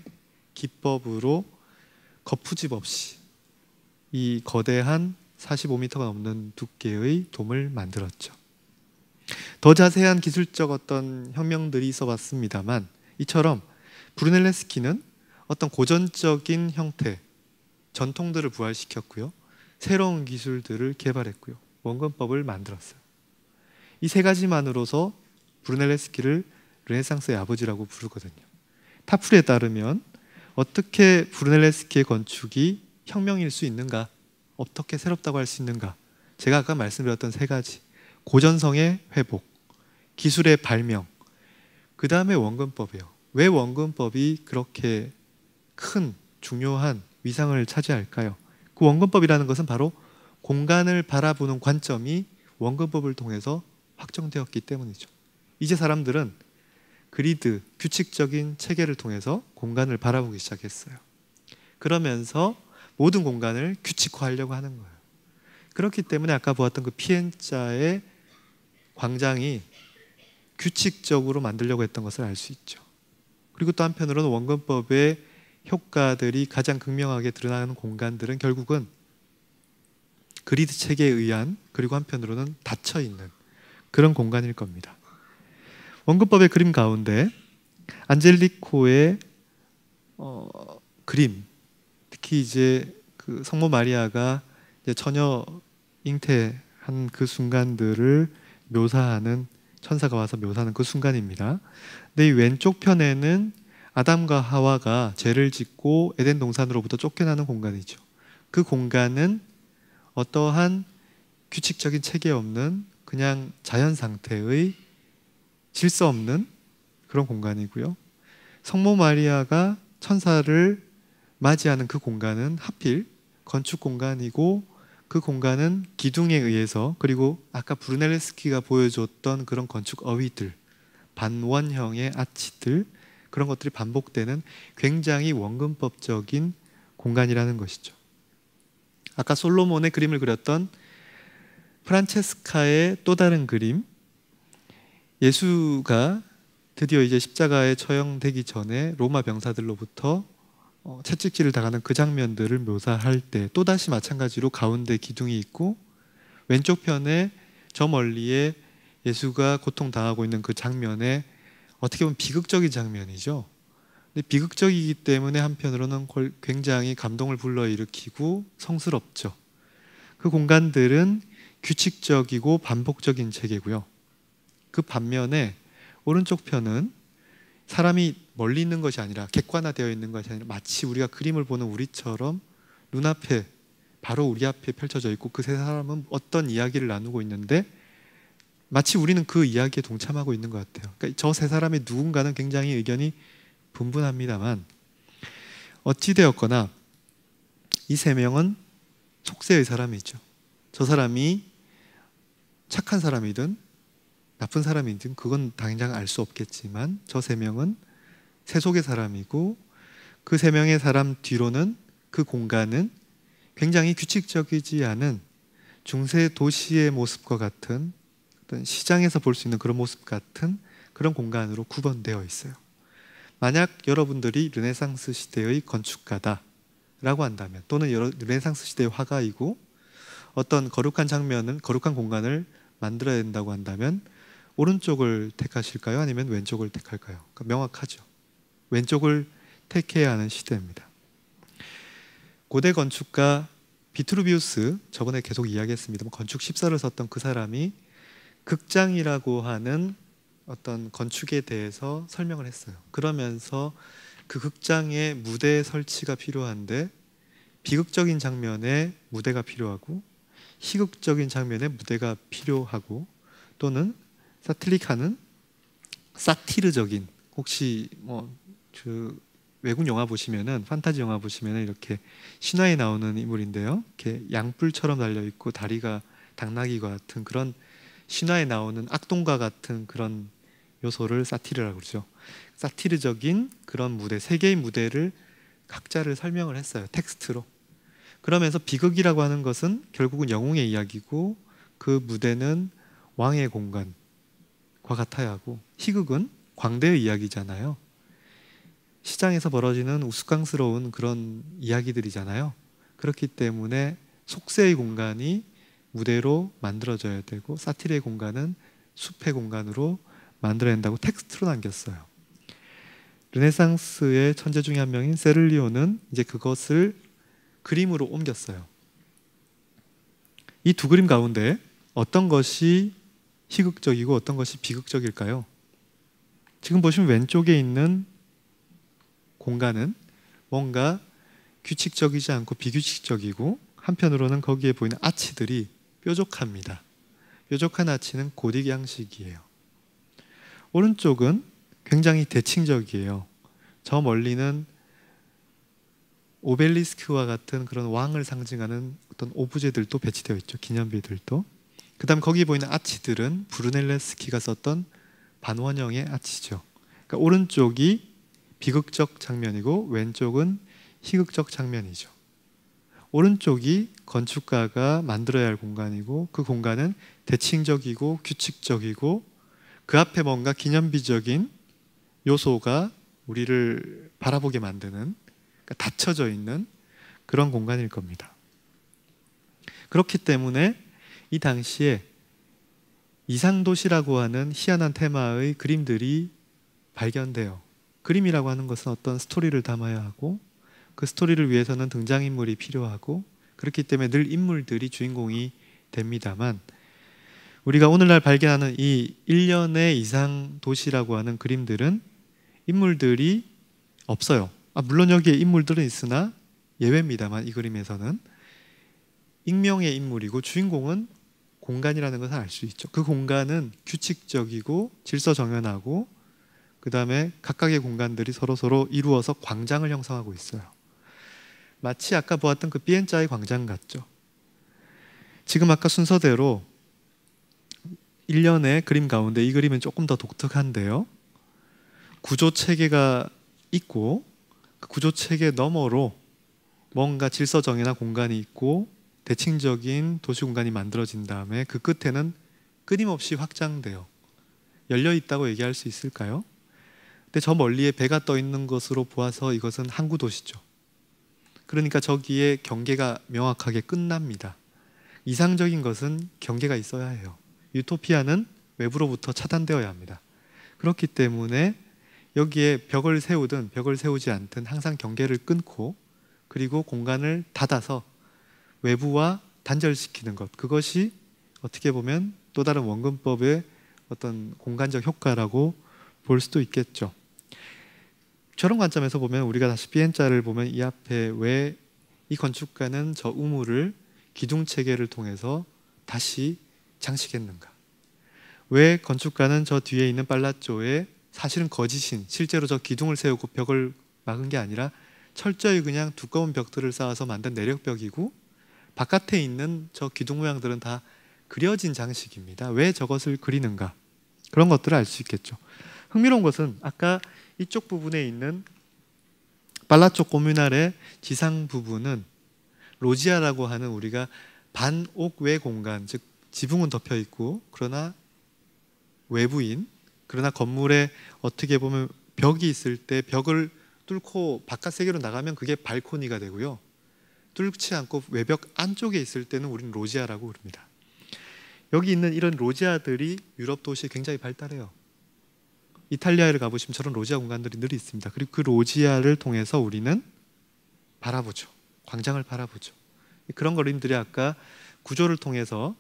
기법으로 거푸집 없이 이 거대한 45m가 넘는 두께의 돔을 만들었죠. 더 자세한 기술적 어떤 혁명들이 있어 왔습니다만, 이처럼 브루넬레스키는 어떤 고전적인 형태, 전통들을 부활시켰고요, 새로운 기술들을 개발했고요, 원근법을 만들었어요. 이 세 가지만으로서 브루넬레스키를 르네상스의 아버지라고 부르거든요. 타프리에 따르면 어떻게 브루넬레스키의 건축이 혁명일 수 있는가, 어떻게 새롭다고 할 수 있는가, 제가 아까 말씀드렸던 세 가지, 고전성의 회복, 기술의 발명, 그 다음에 원근법이에요. 왜 원근법이 그렇게 큰 중요한 위상을 차지할까요? 그 원근법이라는 것은 바로 공간을 바라보는 관점이 원근법을 통해서 확정되었기 때문이죠. 이제 사람들은 그리드, 규칙적인 체계를 통해서 공간을 바라보기 시작했어요. 그러면서 모든 공간을 규칙화하려고 하는 거예요. 그렇기 때문에 아까 보았던 그 피엔자의 광장이 규칙적으로 만들려고 했던 것을 알 수 있죠. 그리고 또 한편으로는 원근법의 효과들이 가장 극명하게 드러나는 공간들은 결국은 그리드 체계에 의한, 그리고 한편으로는 닫혀있는 그런 공간일 겁니다. 원근법의 그림 가운데 안젤리코의 그림, 특히 이제 그 성모 마리아가 이제 처녀 잉태한 그 순간들을 묘사하는, 천사가 와서 묘사하는 그 순간입니다. 근데 이 왼쪽 편에는 아담과 하와가 죄를 짓고 에덴 동산으로부터 쫓겨나는 공간이죠. 그 공간은 어떠한 규칙적인 체계 없는 그냥 자연 상태의 질서 없는 그런 공간이고요. 성모 마리아가 천사를 맞이하는 그 공간은 하필 건축 공간이고, 그 공간은 기둥에 의해서, 그리고 아까 브루넬레스키가 보여줬던 그런 건축 어휘들, 반원형의 아치들, 그런 것들이 반복되는 굉장히 원근법적인 공간이라는 것이죠. 아까 솔로몬의 그림을 그렸던 프란체스카의 또 다른 그림, 예수가 드디어 이제 십자가에 처형되기 전에 로마 병사들로부터 채찍질을 당하는 그 장면들을 묘사할 때 또다시 마찬가지로 가운데 기둥이 있고 왼쪽 편에 저 멀리에 예수가 고통당하고 있는 그 장면에 어떻게 보면 비극적인 장면이죠. 근데 비극적이기 때문에 한편으로는 굉장히 감동을 불러일으키고 성스럽죠. 그 공간들은 규칙적이고 반복적인 체계고요. 그 반면에 오른쪽 편은 사람이 멀리 있는 것이 아니라 객관화되어 있는 것이 아니라 마치 우리가 그림을 보는 우리처럼 눈앞에 바로 우리 앞에 펼쳐져 있고 그 세 사람은 어떤 이야기를 나누고 있는데 마치 우리는 그 이야기에 동참하고 있는 것 같아요. 그러니까 저 세 사람의 누군가는 굉장히 의견이 분분합니다만 어찌되었거나 이 세 명은 속세의 사람이죠. 저 사람이 착한 사람이든 나쁜 사람이든 그건 당장 알 수 없겠지만 저 세 명은 세속의 사람이고 그 세 명의 사람 뒤로는 그 공간은 굉장히 규칙적이지 않은 중세 도시의 모습과 같은 어떤 시장에서 볼 수 있는 그런 모습 같은 그런 공간으로 구분되어 있어요. 만약 여러분들이 르네상스 시대의 건축가다라고 한다면 또는 르네상스 시대의 화가이고 어떤 거룩한 공간을 만들어야 된다고 한다면 오른쪽을 택하실까요? 아니면 왼쪽을 택할까요? 그러니까 명확하죠. 왼쪽을 택해야 하는 시대입니다. 고대 건축가 비트루비우스, 저번에 계속 이야기했습니다만 건축 십서를 썼던 그 사람이 극장이라고 하는 어떤 건축에 대해서 설명을 했어요. 그러면서 그 극장에 무대 설치가 필요한데 비극적인 장면에 무대가 필요하고 희극적인 장면에 무대가 필요하고 또는 사틸릭하는 사티르적인, 혹시 그 외국 영화 보시면은 판타지 영화 보시면은 이렇게 신화에 나오는 인물인데요. 이렇게 양뿔처럼 달려 있고 다리가 당나귀 같은 그런 신화에 나오는 악동과 같은 그런 요소를 사티르라고 그러죠. 사티르적인 그런 무대, 세 개의 무대를 각자를 설명을 했어요. 텍스트로. 그러면서 비극이라고 하는 것은 결국은 영웅의 이야기고 그 무대는 왕의 공간과 같아야 하고 희극은 광대의 이야기잖아요. 시장에서 벌어지는 우스꽝스러운 그런 이야기들이잖아요. 그렇기 때문에 속세의 공간이 무대로 만들어져야 되고 사티르의 공간은 숲의 공간으로 만들어야 된다고 텍스트로 남겼어요. 르네상스의 천재 중에 한 명인 세를리오는 이제 그것을 그림으로 옮겼어요. 이 두 그림 가운데 어떤 것이 희극적이고 어떤 것이 비극적일까요? 지금 보시면 왼쪽에 있는 공간은 뭔가 규칙적이지 않고 비규칙적이고 한편으로는 거기에 보이는 아치들이 뾰족합니다. 뾰족한 아치는 고딕 양식이에요. 오른쪽은 굉장히 대칭적이에요. 저 멀리는 오벨리스크와 같은 그런 왕을 상징하는 어떤 오브제들도 배치되어 있죠. 기념비들도. 그 다음 거기 보이는 아치들은 브루넬레스키가 썼던 반원형의 아치죠. 그러니까 오른쪽이 비극적 장면이고 왼쪽은 희극적 장면이죠. 오른쪽이 건축가가 만들어야 할 공간이고 그 공간은 대칭적이고 규칙적이고 그 앞에 뭔가 기념비적인 요소가 우리를 바라보게 만드는, 그러니까 닫혀져 있는 그런 공간일 겁니다. 그렇기 때문에 이 당시에 이상도시라고 하는 희한한 테마의 그림들이 발견돼요. 그림이라고 하는 것은 어떤 스토리를 담아야 하고 그 스토리를 위해서는 등장인물이 필요하고 그렇기 때문에 늘 인물들이 주인공이 됩니다만 우리가 오늘날 발견하는 이 일련의 이상도시라고 하는 그림들은 인물들이 없어요. 물론 여기에 인물들은 있으나 예외입니다만 이 그림에서는 익명의 인물이고 주인공은 공간이라는 것을 알 수 있죠. 그 공간은 규칙적이고 질서정연하고 그 다음에 각각의 공간들이 서로 이루어서 광장을 형성하고 있어요. 마치 아까 보았던 그 비엔자의 광장 같죠. 지금 아까 순서대로 일련의 그림 가운데 이 그림은 조금 더 독특한데요. 구조체계가 있고 그 구조체계 너머로 뭔가 질서정연한 공간이 있고 대칭적인 도시 공간이 만들어진 다음에 그 끝에는 끊임없이 확장돼요. 열려 있다고 얘기할 수 있을까요? 근데 저 멀리에 배가 떠 있는 것으로 보아서 이것은 항구 도시죠. 그러니까 저기에 경계가 명확하게 끝납니다. 이상적인 것은 경계가 있어야 해요. 유토피아는 외부로부터 차단되어야 합니다. 그렇기 때문에 여기에 벽을 세우든 벽을 세우지 않든 항상 경계를 끊고 그리고 공간을 닫아서 외부와 단절시키는 것, 그것이 어떻게 보면 또 다른 원근법의 어떤 공간적 효과라고 볼 수도 있겠죠. 저런 관점에서 보면 우리가 다시 Bn자를 보면 이 앞에 왜 이 건축가는 저 우물을 기둥 체계를 통해서 다시 장식했는가? 왜 건축가는 저 뒤에 있는 팔라쪼에 사실은 거짓인, 실제로 저 기둥을 세우고 벽을 막은 게 아니라 철저히 그냥 두꺼운 벽들을 쌓아서 만든 내력벽이고 바깥에 있는 저 기둥 모양들은 다 그려진 장식입니다. 왜 저것을 그리는가? 그런 것들을 알 수 있겠죠. 흥미로운 것은 아까 이쪽 부분에 있는 팔라쪼 코뮤날의 지상 부분은 로지아라고 하는 우리가 반옥외 공간, 즉 지붕은 덮여 있고 그러나 외부인, 그러나 건물에 어떻게 보면 벽이 있을 때 벽을 뚫고 바깥 세계로 나가면 그게 발코니가 되고요. 뚫지 않고 외벽 안쪽에 있을 때는 우리는 로지아라고 부릅니다. 여기 있는 이런 로지아들이 유럽 도시에 굉장히 발달해요. 이탈리아를 가보시면 저런 로지아 공간들이 늘 있습니다. 그리고 그 로지아를 통해서 우리는 바라보죠. 광장을 바라보죠. 그런 그림들이 아까 구조를 통해서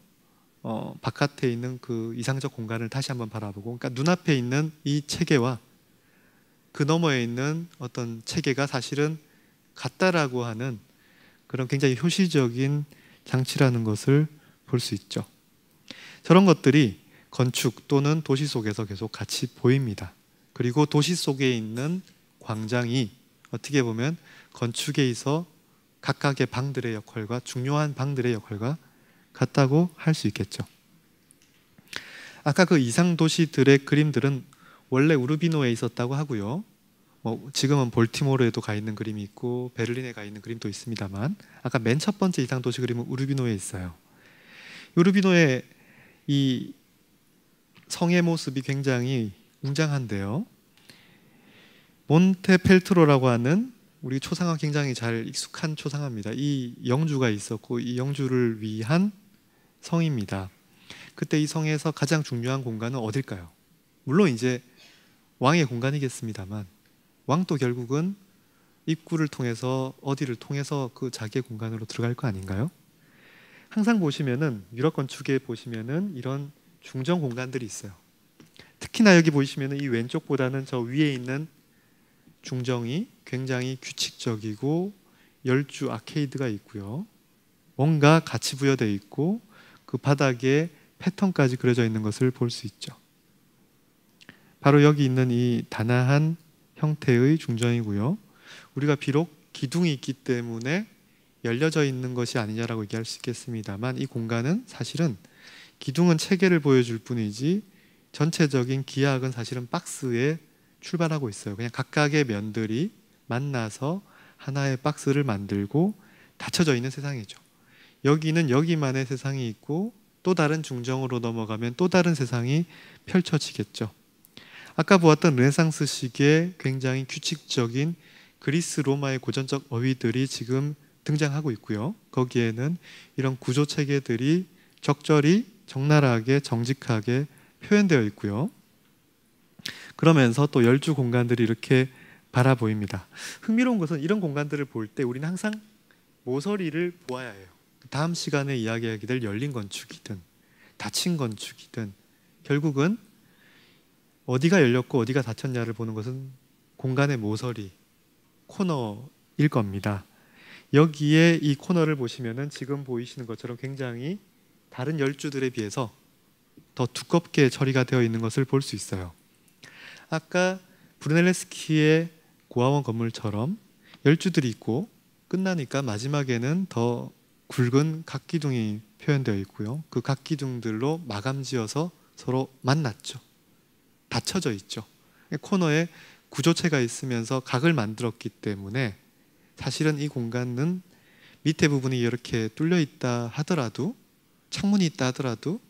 바깥에 있는 그 이상적 공간을 다시 한번 바라보고, 그러니까 눈앞에 있는 이 체계와 그 너머에 있는 어떤 체계가 사실은 같다라고 하는 그런 굉장히 효시적인 장치라는 것을 볼 수 있죠. 저런 것들이 건축 또는 도시 속에서 계속 같이 보입니다. 그리고 도시 속에 있는 광장이 어떻게 보면 건축에 있어 각각의 방들의 역할과 중요한 방들의 역할과 같다고 할 수 있겠죠. 아까 그 이상 도시들의 그림들은 원래 우르비노에 있었다고 하고요. 지금은 볼티모르에도 가 있는 그림이 있고 베를린에 가 있는 그림도 있습니다만 아까 맨 첫 번째 이상 도시 그림은 우르비노에 있어요. 우르비노의 이 성의 모습이 굉장히 웅장한데요. 몬테펠트로라고 하는 우리 초상화 굉장히 잘 익숙한 초상화입니다. 이 영주가 있었고 이 영주를 위한 성입니다. 그때 이 성에서 가장 중요한 공간은 어딜까요? 물론 이제 왕의 공간이겠습니다만 왕도 결국은 입구를 통해서 어디를 통해서 그 자기의 공간으로 들어갈 거 아닌가요? 항상 보시면은 유럽 건축에 보시면은 이런 중정 공간들이 있어요. 특히나 여기 보시면은 이 왼쪽보다는 저 위에 있는 중정이 굉장히 규칙적이고 열주 아케이드가 있고요. 뭔가 가치 부여되어 있고 그 바닥에 패턴까지 그려져 있는 것을 볼 수 있죠. 바로 여기 있는 이 단아한 형태의 중정이고요. 우리가 비록 기둥이 있기 때문에 열려져 있는 것이 아니냐라고 얘기할 수 있겠습니다만 이 공간은 사실은 기둥은 체계를 보여줄 뿐이지 전체적인 기하학은 사실은 박스에 출발하고 있어요. 그냥 각각의 면들이 만나서 하나의 박스를 만들고 닫혀져 있는 세상이죠. 여기는 여기만의 세상이 있고 또 다른 중정으로 넘어가면 또 다른 세상이 펼쳐지겠죠. 아까 보았던 르네상스식의 굉장히 규칙적인 그리스 로마의 고전적 어휘들이 지금 등장하고 있고요. 거기에는 이런 구조 체계들이 적절히 적나라하게 정직하게 표현되어 있고요. 그러면서 또 열주 공간들이 이렇게 바라보입니다. 흥미로운 것은 이런 공간들을 볼 때 우리는 항상 모서리를 보아야 해요. 다음 시간에 이야기하게 될 열린 건축이든 닫힌 건축이든 결국은 어디가 열렸고 어디가 닫혔냐를 보는 것은 공간의 모서리, 코너일 겁니다. 여기에 이 코너를 보시면은 지금 보이시는 것처럼 굉장히 다른 열주들에 비해서 더 두껍게 처리가 되어 있는 것을 볼 수 있어요. 아까 브루넬레스키의 고아원 건물처럼 열주들이 있고 끝나니까 마지막에는 더 굵은 각기둥이 표현되어 있고요. 그 각기둥들로 마감지어서 서로 만났죠. 닫혀져 있죠. 코너에 구조체가 있으면서 각을 만들었기 때문에 사실은 이 공간은 밑에 부분이 이렇게 뚫려 있다 하더라도 창문이 있다 하더라도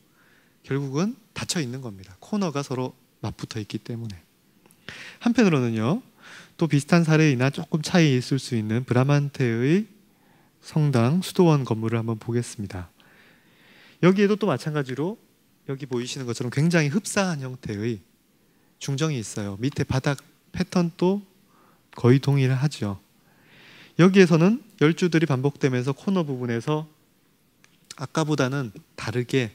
결국은 닫혀 있는 겁니다. 코너가 서로 맞붙어 있기 때문에. 한편으로는요, 또 비슷한 사례이나 조금 차이 있을 수 있는 브라만테의 성당 수도원 건물을 한번 보겠습니다. 여기에도 또 마찬가지로 여기 보이시는 것처럼 굉장히 흡사한 형태의 중정이 있어요. 밑에 바닥 패턴도 거의 동일하죠. 여기에서는 열줄들이 반복되면서 코너 부분에서 아까보다는 다르게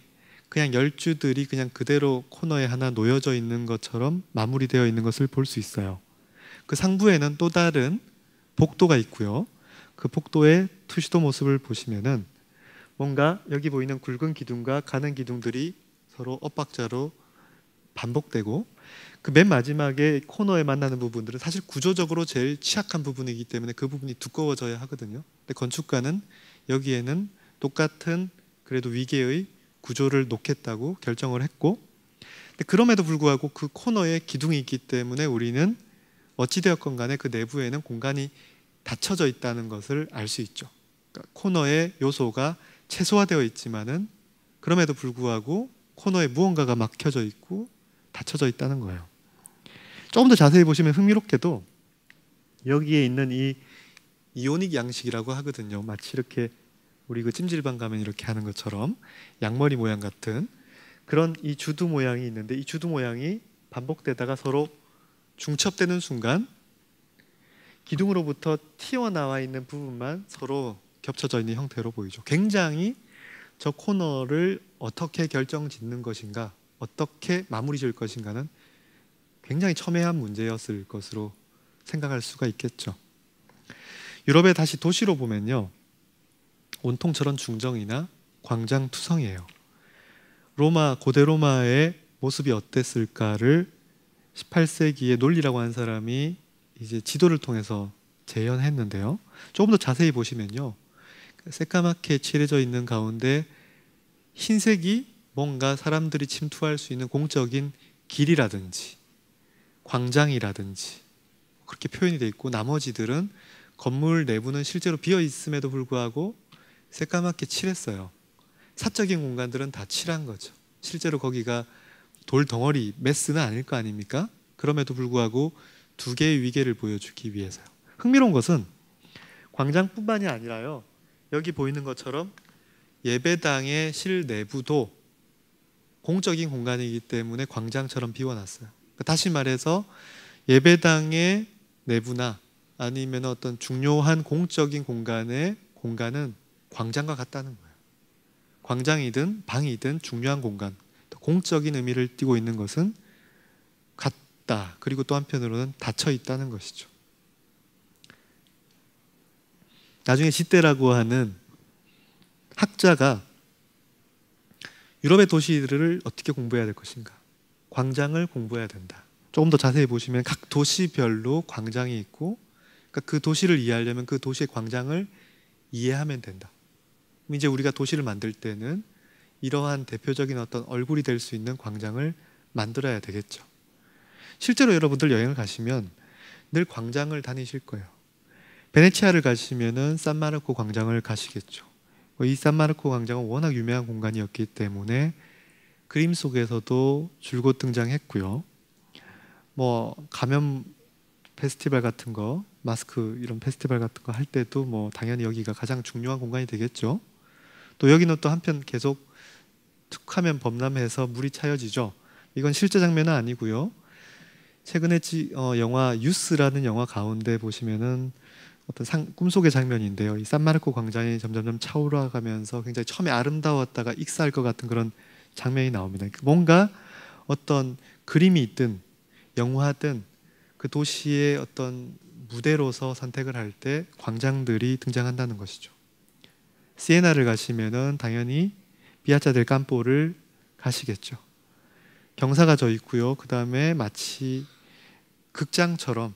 그냥 열줄들이 그냥 그대로 코너에 하나 놓여져 있는 것처럼 마무리되어 있는 것을 볼 수 있어요. 그 상부에는 또 다른 복도가 있고요. 그 복도의 투시도 모습을 보시면은 뭔가 여기 보이는 굵은 기둥과 가는 기둥들이 서로 엇박자로 반복되고, 그 맨 마지막에 코너에 만나는 부분들은 사실 구조적으로 제일 취약한 부분이기 때문에 그 부분이 두꺼워져야 하거든요. 근데 건축가는 여기에는 똑같은 그래도 위계의 구조를 놓겠다고 결정을 했고, 근데 그럼에도 불구하고 그 코너에 기둥이 있기 때문에 우리는 어찌되었건 간에 그 내부에는 공간이 닫혀져 있다는 것을 알 수 있죠. 그러니까 코너의 요소가 최소화되어 있지만은 그럼에도 불구하고 코너에 무언가가 막혀져 있고 닫혀져 있다는 거예요. 조금 더 자세히 보시면 흥미롭게도 여기에 있는 이 이오닉 양식이라고 하거든요. 마치 이렇게 우리 그 찜질방 가면 이렇게 하는 것처럼 양머리 모양 같은 그런 이 주두 모양이 있는데, 이 주두 모양이 반복되다가 서로 중첩되는 순간 기둥으로부터 튀어나와 있는 부분만 서로 겹쳐져 있는 형태로 보이죠. 굉장히 저 코너를 어떻게 결정짓는 것인가, 어떻게 마무리 지을 것인가는 굉장히 첨예한 문제였을 것으로 생각할 수가 있겠죠. 유럽의 다시 도시로 보면요, 온통 저런 중정이나 광장 투성이에요. 로마, 고대 로마의 모습이 어땠을까를 18세기의 논리라고 하는 사람이 이제 지도를 통해서 재현했는데요. 조금 더 자세히 보시면요, 새까맣게 칠해져 있는 가운데 흰색이 뭔가 사람들이 침투할 수 있는 공적인 길이라든지 광장이라든지 그렇게 표현이 되어 있고, 나머지들은 건물 내부는 실제로 비어 있음에도 불구하고 새까맣게 칠했어요. 사적인 공간들은 다 칠한 거죠. 실제로 거기가 돌 덩어리 메스는 아닐 거 아닙니까? 그럼에도 불구하고 두 개의 위계를 보여주기 위해서요. 흥미로운 것은 광장뿐만이 아니라요, 여기 보이는 것처럼 예배당의 실내부도 공적인 공간이기 때문에 광장처럼 비워놨어요. 다시 말해서 예배당의 내부나 아니면 어떤 중요한 공적인 공간은 광장과 같다는 거예요. 광장이든 방이든 중요한 공간, 공적인 의미를 띠고 있는 것은 같다. 그리고 또 한편으로는 닫혀 있다는 것이죠. 나중에 지떼라고 하는 학자가 유럽의 도시들을 어떻게 공부해야 될 것인가, 광장을 공부해야 된다. 조금 더 자세히 보시면 각 도시별로 광장이 있고, 그러니까 그 도시를 이해하려면 그 도시의 광장을 이해하면 된다. 이제 우리가 도시를 만들 때는 이러한 대표적인 어떤 얼굴이 될 수 있는 광장을 만들어야 되겠죠. 실제로 여러분들 여행을 가시면 늘 광장을 다니실 거예요. 베네치아를 가시면은 산마르코 광장을 가시겠죠. 이 산마르코 광장은 워낙 유명한 공간이었기 때문에 그림 속에서도 줄곧 등장했고요. 뭐 가면 페스티벌 같은 거, 마스크 이런 페스티벌 같은 거 할 때도 뭐 당연히 여기가 가장 중요한 공간이 되겠죠. 또 여기는 또 한편 계속 툭하면 범람해서 물이 차여지죠. 이건 실제 장면은 아니고요. 최근에 영화 유스라는 영화 가운데 보시면은 어떤 꿈속의 장면인데요. 이 산마르코 광장이 점점점 차오르가면서 굉장히 처음에 아름다웠다가 익사할 것 같은 그런 장면이 나옵니다. 뭔가 어떤 그림이 있든 영화든 그 도시의 어떤 무대로서 선택을 할 때 광장들이 등장한다는 것이죠. 시에나를 가시면은 당연히 피아차 델 캄포를 가시겠죠. 경사가 져 있고요. 그 다음에 마치 극장처럼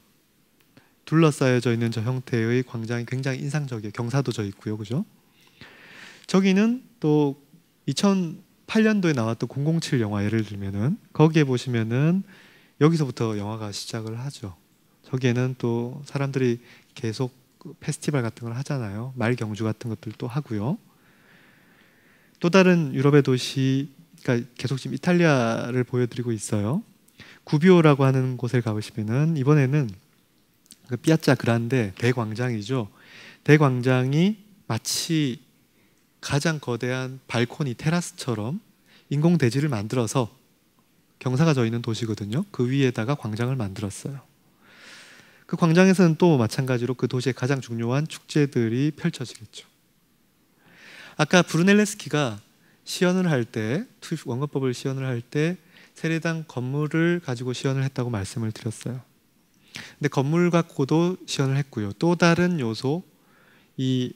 둘러싸여져 있는 저 형태의 광장이 굉장히 인상적이에요. 경사도 져 있고요. 그죠? 저기는 또 2008년도에 나왔던 007 영화 예를 들면은 거기에 보시면은 여기서부터 영화가 시작을 하죠. 저기에는 또 사람들이 계속 페스티벌 같은 걸 하잖아요. 말 경주 같은 것들도 하고요. 또 다른 유럽의 도시, 그러니까 계속 지금 이탈리아를 보여드리고 있어요. 구비오라고 하는 곳에 가보시면은 이번에는 그 피아차 그란데 대광장이죠. 대광장이 마치 가장 거대한 발코니 테라스처럼 인공 대지를 만들어서 경사가 져 있는 도시거든요. 그 위에다가 광장을 만들었어요. 그 광장에서는 또 마찬가지로 그 도시의 가장 중요한 축제들이 펼쳐지겠죠. 아까 브루넬레스키가 시연을 할 때, 원근법을 시연을 할 때 세례당 건물을 가지고 시연을 했다고 말씀을 드렸어요. 근데 건물 갖고도 시연을 했고요. 또 다른 요소, 이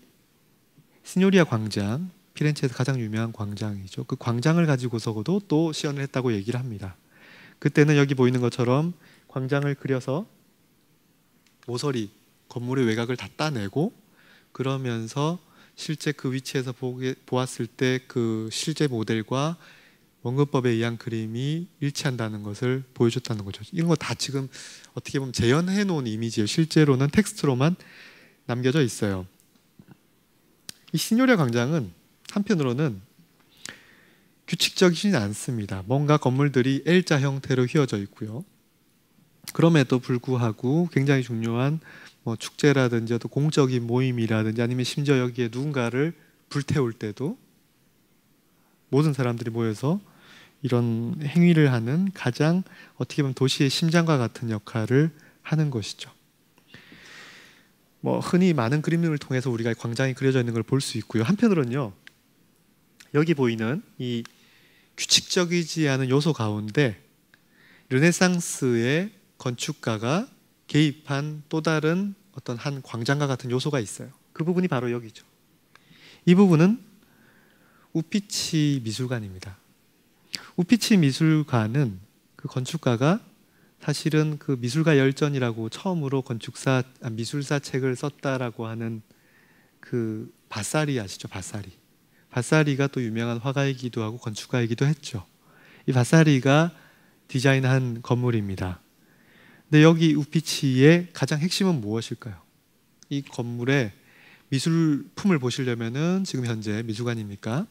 시뇨리아 광장, 피렌체에서 가장 유명한 광장이죠. 그 광장을 가지고서도 또 시연을 했다고 얘기를 합니다. 그때는 여기 보이는 것처럼 광장을 그려서 모서리, 건물의 외곽을 다 따내고 그러면서 실제 그 위치에서 보았을 때 그 실제 모델과 원근법에 의한 그림이 일치한다는 것을 보여줬다는 거죠. 이런 거 다 지금 어떻게 보면 재현해 놓은 이미지예요. 실제로는 텍스트로만 남겨져 있어요. 이 시뇨리아 광장은 한편으로는 규칙적이지 않습니다. 뭔가 건물들이 L자 형태로 휘어져 있고요. 그럼에도 불구하고 굉장히 중요한 축제라든지 또 공적인 모임이라든지 아니면 심지어 여기에 누군가를 불태울 때도 모든 사람들이 모여서 이런 행위를 하는 가장 어떻게 보면 도시의 심장과 같은 역할을 하는 것이죠. 흔히 많은 그림을 통해서 우리가 광장이 그려져 있는 걸 볼 수 있고요. 한편으로는요, 여기 보이는 이 규칙적이지 않은 요소 가운데 르네상스의 건축가가 개입한 또 다른 어떤 한 광장과 같은 요소가 있어요. 그 부분이 바로 여기죠. 이 부분은 우피치 미술관입니다. 우피치 미술관은 그 건축가가 사실은 그 미술가 열전이라고 처음으로 미술사 책을 썼다라고 하는 그 바사리 아시죠? 바사리가 또 유명한 화가이기도 하고 건축가이기도 했죠. 이 바사리가 디자인한 건물입니다. 근데 여기 우피치의 가장 핵심은 무엇일까요? 이 건물의 미술품을 보시려면은 지금 현재 미술관이니까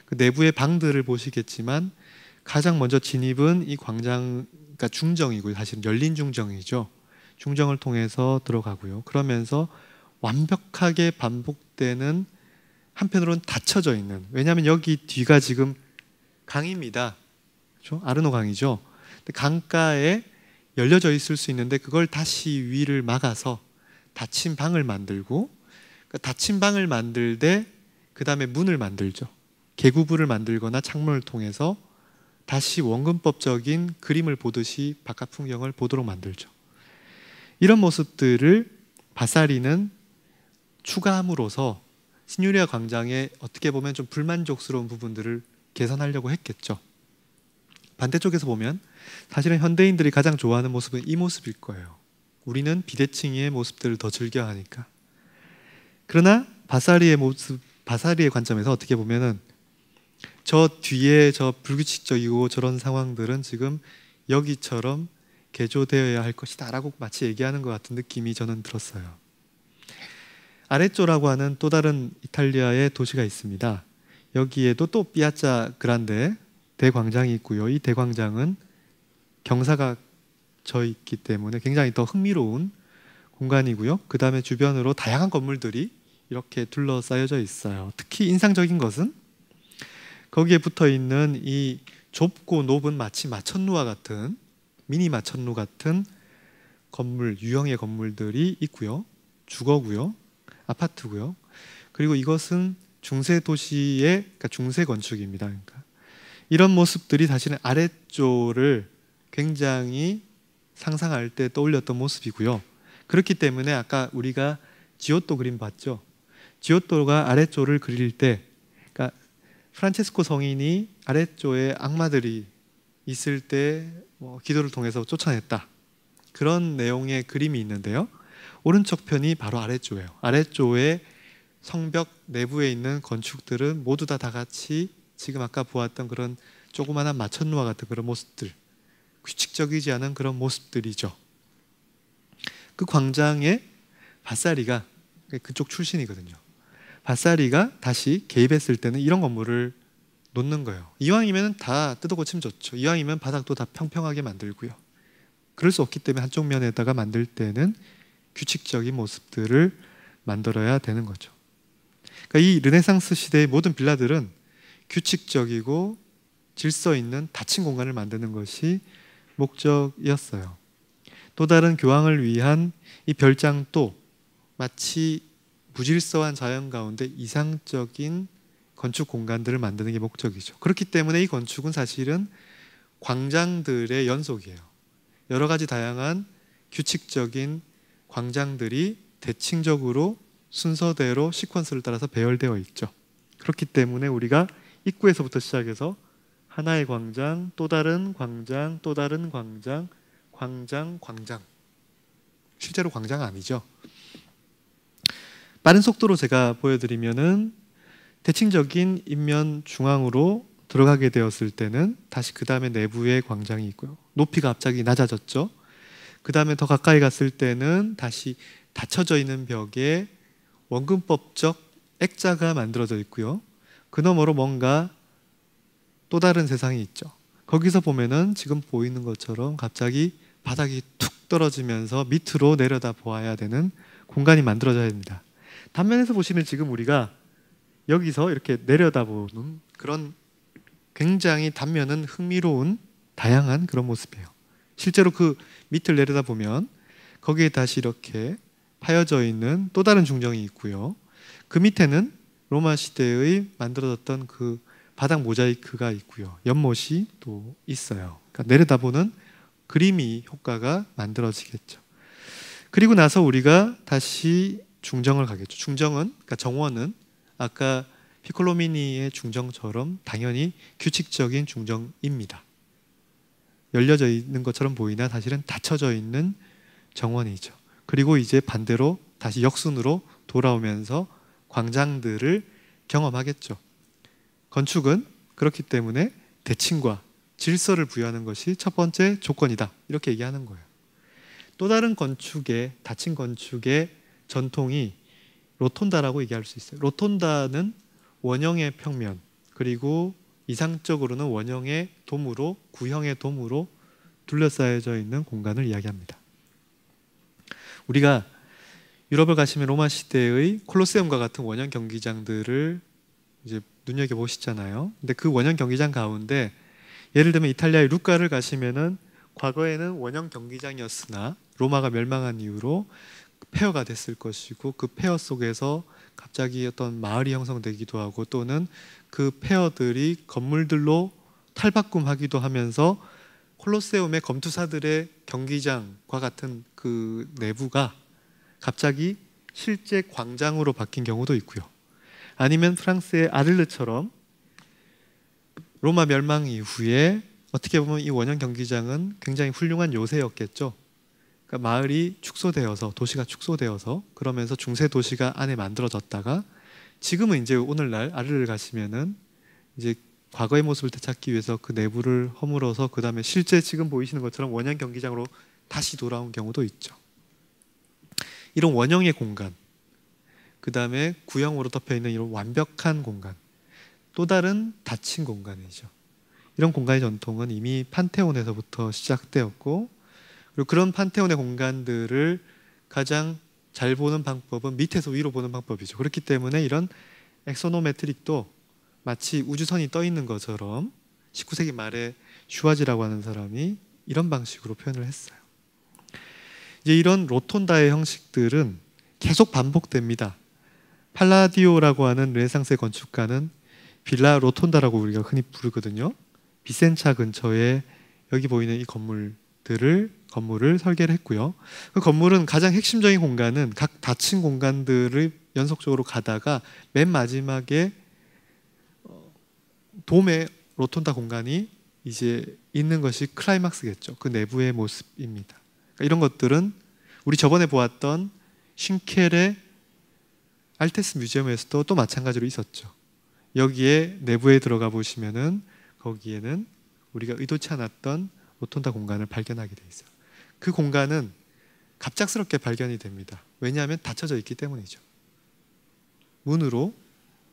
그 내부의 방들을 보시겠지만 가장 먼저 진입은 이 광장, 그러니까 중정이고요. 사실은 열린 중정이죠. 중정을 통해서 들어가고요. 그러면서 완벽하게 반복되는, 한편으로는 닫혀져 있는, 왜냐하면 여기 뒤가 지금 강입니다. 그렇죠? 아르노 강이죠. 근데 강가에 열려져 있을 수 있는데 그걸 다시 위를 막아서 닫힌 방을 만들고, 그러니까 닫힌 방을 만들되 그 다음에 문을 만들죠. 개구부를 만들거나 창문을 통해서 다시 원근법적인 그림을 보듯이 바깥 풍경을 보도록 만들죠. 이런 모습들을 바사리는 추가함으로써 시뉴리아 광장에 어떻게 보면 좀 불만족스러운 부분들을 개선하려고 했겠죠. 반대쪽에서 보면 사실은 현대인들이 가장 좋아하는 모습은 이 모습일 거예요. 우리는 비대칭의 모습들을 더 즐겨하니까. 그러나 바사리의 관점에서 어떻게 보면은 저 뒤에 저 불규칙적이고 저런 상황들은 지금 여기처럼 개조되어야 할 것이다 라고 마치 얘기하는 것 같은 느낌이 저는 들었어요. 아레쪼라고 하는 또 다른 이탈리아의 도시가 있습니다. 여기에도 또 피아자 그란데 대광장이 있고요. 이 대광장은 경사가 져 있기 때문에 굉장히 더 흥미로운 공간이고요. 그 다음에 주변으로 다양한 건물들이 이렇게 둘러싸여져 있어요. 특히 인상적인 것은 거기에 붙어 있는 이 좁고 높은 마치 마천루와 같은, 미니 마천루 같은 건물, 유형의 건물들이 있고요. 주거고요. 아파트고요. 그리고 이것은 중세 도시의, 그러니까 중세 건축입니다. 그러니까 이런 모습들이 사실은 아레쪼를 굉장히 상상할 때 떠올렸던 모습이고요. 그렇기 때문에 아까 우리가 지오토 그림 봤죠. 지오토가 아레쪼를 그릴 때, 그러니까 프란체스코 성인이 아레쪼에 악마들이 있을 때 기도를 통해서 쫓아냈다, 그런 내용의 그림이 있는데요. 오른쪽 편이 바로 아레쪼예요. 아레쪼의 성벽 내부에 있는 건축들은 모두 다 같이 지금 아까 보았던 그런 조그마한 마천루와 같은 그런 모습들, 규칙적이지 않은 그런 모습들이죠. 그 광장에 바사리가 그쪽 출신이거든요. 바사리가 다시 개입했을 때는 이런 건물을 놓는 거예요. 이왕이면 다 뜯어고치면 좋죠. 이왕이면 바닥도 다 평평하게 만들고요. 그럴 수 없기 때문에 한쪽 면에다가 만들 때는 규칙적인 모습들을 만들어야 되는 거죠. 그러니까 이 르네상스 시대의 모든 빌라들은 규칙적이고 질서 있는 닫힌 공간을 만드는 것이 목적이었어요. 또 다른 교황을 위한 이 별장도 마치 무질서한 자연 가운데 이상적인 건축 공간들을 만드는 게 목적이죠. 그렇기 때문에 이 건축은 사실은 광장들의 연속이에요. 여러 가지 다양한 규칙적인 광장들이 대칭적으로 순서대로 시퀀스를 따라서 배열되어 있죠. 그렇기 때문에 우리가 입구에서부터 시작해서 하나의 광장, 또 다른 광장, 또 다른 광장, 광장. 실제로 광장 아니죠. 빠른 속도로 제가 보여드리면은 대칭적인 인면 중앙으로 들어가게 되었을 때는 다시 그 다음에 내부에 광장이 있고요. 높이가 갑자기 낮아졌죠. 그 다음에 더 가까이 갔을 때는 다시 닫혀져 있는 벽에 원근법적 액자가 만들어져 있고요. 그 너머로 뭔가 또 다른 세상이 있죠. 거기서 보면은 지금 보이는 것처럼 갑자기 바닥이 툭 떨어지면서 밑으로 내려다 보아야 되는 공간이 만들어져야 됩니다. 단면에서 보시면 지금 우리가 여기서 이렇게 내려다보는 그런 굉장히 단면은 흥미로운 다양한 그런 모습이에요. 실제로 그 밑을 내려다보면 거기에 다시 이렇게 파여져 있는 또 다른 중정이 있고요. 그 밑에는 로마 시대의 만들어졌던 그 바닥 모자이크가 있고요. 연못이 또 있어요. 그러니까 내려다보는 그림이 효과가 만들어지겠죠. 그리고 나서 우리가 다시 중정을 가겠죠. 중정은, 그러니까 정원은 아까 피콜로미니의 중정처럼 당연히 규칙적인 중정입니다. 열려져 있는 것처럼 보이나 사실은 닫혀져 있는 정원이죠. 그리고 이제 반대로 다시 역순으로 돌아오면서 광장들을 경험하겠죠. 건축은 그렇기 때문에 대칭과 질서를 부여하는 것이 첫 번째 조건이다. 이렇게 얘기하는 거예요. 또 다른 건축의, 닫힌 건축의 전통이 로톤다라고 얘기할 수 있어요. 로톤다는 원형의 평면, 그리고 이상적으로는 원형의 돔으로, 구형의 돔으로 둘러싸여져 있는 공간을 이야기합니다. 우리가 유럽을 가시면 로마 시대의 콜로세움과 같은 원형 경기장들을 이제 눈여겨보시잖아요. 근데 그 원형 경기장 가운데 예를 들면 이탈리아의 루카를 가시면은 과거에는 원형 경기장이었으나 로마가 멸망한 이후로 폐허가 됐을 것이고, 그 폐허 속에서 갑자기 어떤 마을이 형성되기도 하고, 또는 그 폐허들이 건물들로 탈바꿈하기도 하면서 콜로세움의 검투사들의 경기장과 같은 그 내부가 갑자기 실제 광장으로 바뀐 경우도 있고요. 아니면 프랑스의 아를르처럼 로마 멸망 이후에 어떻게 보면 이 원형 경기장은 굉장히 훌륭한 요새였겠죠. 그러니까 마을이 축소되어서, 도시가 축소되어서, 그러면서 중세 도시가 안에 만들어졌다가 지금은 이제 오늘날 아르를 가시면은 이제 과거의 모습을 되찾기 위해서 그 내부를 허물어서 그 다음에 실제 지금 보이시는 것처럼 원형 경기장으로 다시 돌아온 경우도 있죠. 이런 원형의 공간, 그 다음에 구형으로 덮여 있는 이런 완벽한 공간, 또 다른 닫힌 공간이죠. 이런 공간의 전통은 이미 판테온에서부터 시작되었고, 그리고 그런 판테온의 공간들을 가장 잘 보는 방법은 밑에서 위로 보는 방법이죠. 그렇기 때문에 이런 엑소노메트릭도 마치 우주선이 떠 있는 것처럼 19세기 말에 슈와지라고 하는 사람이 이런 방식으로 표현을 했어요. 이제 이런 로톤다의 형식들은 계속 반복됩니다. 팔라디오라고 하는 르네상스의 건축가는 빌라 로톤다라고 우리가 흔히 부르거든요. 비센차 근처에 여기 보이는 이 건물을 설계를 했고요. 그 건물은 가장 핵심적인 공간은 각 닫힌 공간들을 연속적으로 가다가 맨 마지막에 돔의 로톤다 공간이 이제 있는 것이 클라이막스겠죠. 그 내부의 모습입니다. 그러니까 이런 것들은 우리 저번에 보았던 쉰켈의 알테스 뮤지엄에서도 또 마찬가지로 있었죠. 여기에 내부에 들어가 보시면은 거기에는 우리가 의도치 않았던 로톤다 공간을 발견하게 돼 있어요. 그 공간은 갑작스럽게 발견이 됩니다. 왜냐하면 닫혀져 있기 때문이죠. 문으로,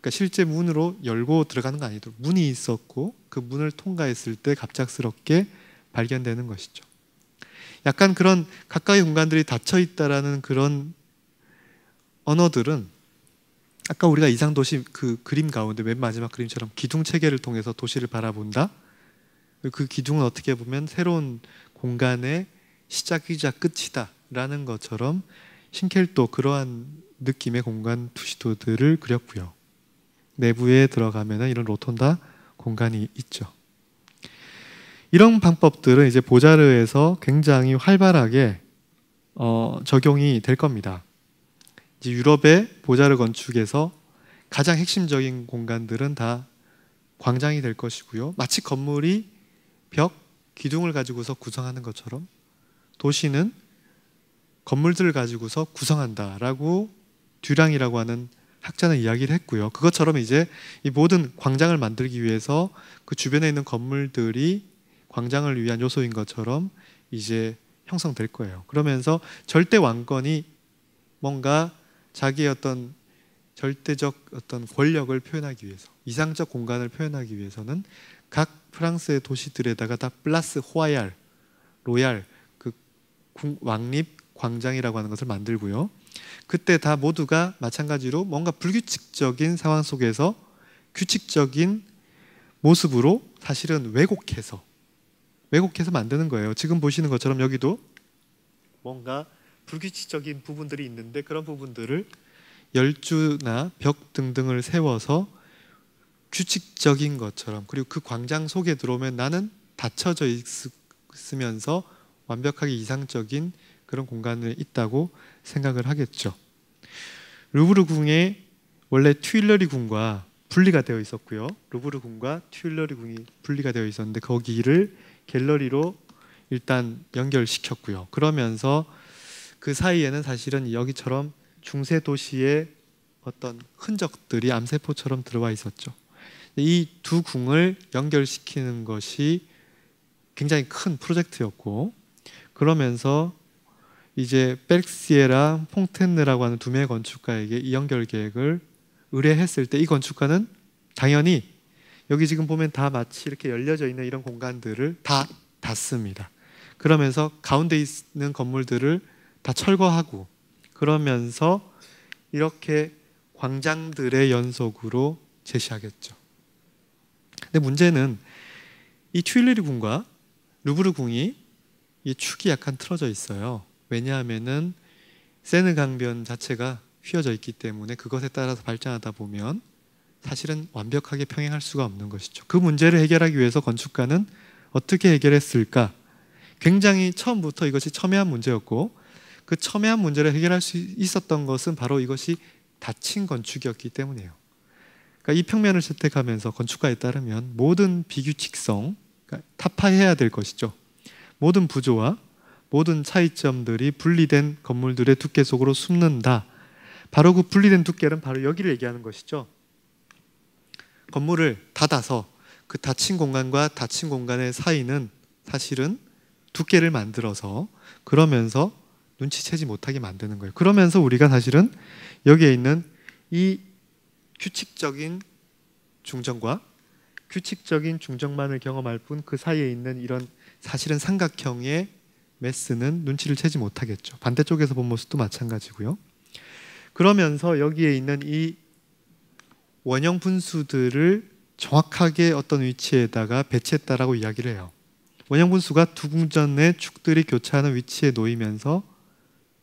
그러니까 실제 문으로 열고 들어가는 거 아니도록 문이 있었고, 그 문을 통과했을 때 갑작스럽게 발견되는 것이죠. 약간 그런 가까이 공간들이 닫혀 있다라는 그런 언어들은 아까 우리가 이상도시 그 그림 가운데 맨 마지막 그림처럼 기둥 체계를 통해서 도시를 바라본다. 그 기둥은 어떻게 보면 새로운 공간의 시작이자 끝이다 라는 것처럼 신켈도 그러한 느낌의 공간 투시도들을 그렸고요. 내부에 들어가면 이런 로톤다 공간이 있죠. 이런 방법들은 이제 보자르에서 굉장히 활발하게 적용이 될 겁니다. 이제 유럽의 보자르 건축에서 가장 핵심적인 공간들은 다 광장이 될 것이고요. 마치 건물이 벽, 기둥을 가지고서 구성하는 것처럼 도시는 건물들을 가지고서 구성한다라고 듀랑이라고 하는 학자는 이야기를 했고요. 그것처럼 이제 이 모든 광장을 만들기 위해서 그 주변에 있는 건물들이 광장을 위한 요소인 것처럼 이제 형성될 거예요. 그러면서 절대 왕권이 뭔가 자기의 어떤 절대적 어떤 권력을 표현하기 위해서, 이상적 공간을 표현하기 위해서는 각 프랑스의 도시들에다가 다 플라스 호아얄, 로얄, 그 왕립 광장이라고 하는 것을 만들고요. 그때 다 모두가 마찬가지로 뭔가 불규칙적인 상황 속에서 규칙적인 모습으로 사실은 왜곡해서 만드는 거예요. 지금 보시는 것처럼 여기도 뭔가 불규칙적인 부분들이 있는데 그런 부분들을 열주나 벽 등등을 세워서 규칙적인 것처럼, 그리고 그 광장 속에 들어오면 나는 닫혀져 있으면서 완벽하게 이상적인 그런 공간에 있다고 생각을 하겠죠. 루브르 궁에 원래 튜일러리 궁과 분리가 되어 있었고요. 루브르 궁과 튜일러리 궁이 분리가 되어 있었는데 거기를 갤러리로 일단 연결시켰고요. 그러면서 그 사이에는 사실은 여기처럼 중세 도시의 어떤 흔적들이 암세포처럼 들어와 있었죠. 이 두 궁을 연결시키는 것이 굉장히 큰 프로젝트였고, 그러면서 이제 벨시에랑 퐁테네라고 하는 두 명의 건축가에게 이 연결 계획을 의뢰했을 때 이 건축가는 당연히 여기 지금 보면 다 마치 이렇게 열려져 있는 이런 공간들을 다 닫습니다. 그러면서 가운데 있는 건물들을 다 철거하고, 그러면서 이렇게 광장들의 연속으로 제시하겠죠. 근데 문제는 이 튜일러리 궁과 루브르 궁이 이 축이 약간 틀어져 있어요. 왜냐하면은 세느 강변 자체가 휘어져 있기 때문에 그것에 따라서 발전하다 보면 사실은 완벽하게 평행할 수가 없는 것이죠. 그 문제를 해결하기 위해서 건축가는 어떻게 해결했을까? 굉장히 처음부터 이것이 첨예한 문제였고, 그 첨예한 문제를 해결할 수 있었던 것은 바로 이것이 닫힌 건축이었기 때문이에요. 그러니까 이 평면을 채택하면서 건축가에 따르면 모든 비규칙성, 그러니까 타파해야 될 것이죠. 모든 부조와 모든 차이점들이 분리된 건물들의 두께 속으로 숨는다. 바로 그 분리된 두께는 바로 여기를 얘기하는 것이죠. 건물을 닫아서 그 닫힌 공간과 닫힌 공간의 사이는 사실은 두께를 만들어서, 그러면서 눈치채지 못하게 만드는 거예요. 그러면서 우리가 사실은 여기에 있는 이 규칙적인 중정과 규칙적인 중정만을 경험할 뿐 그 사이에 있는 이런 사실은 삼각형의 메스는 눈치를 채지 못하겠죠. 반대쪽에서 본 모습도 마찬가지고요. 그러면서 여기에 있는 이 원형 분수들을 정확하게 어떤 위치에다가 배치했다라고 이야기를 해요. 원형 분수가 두 궁전의 축들이 교차하는 위치에 놓이면서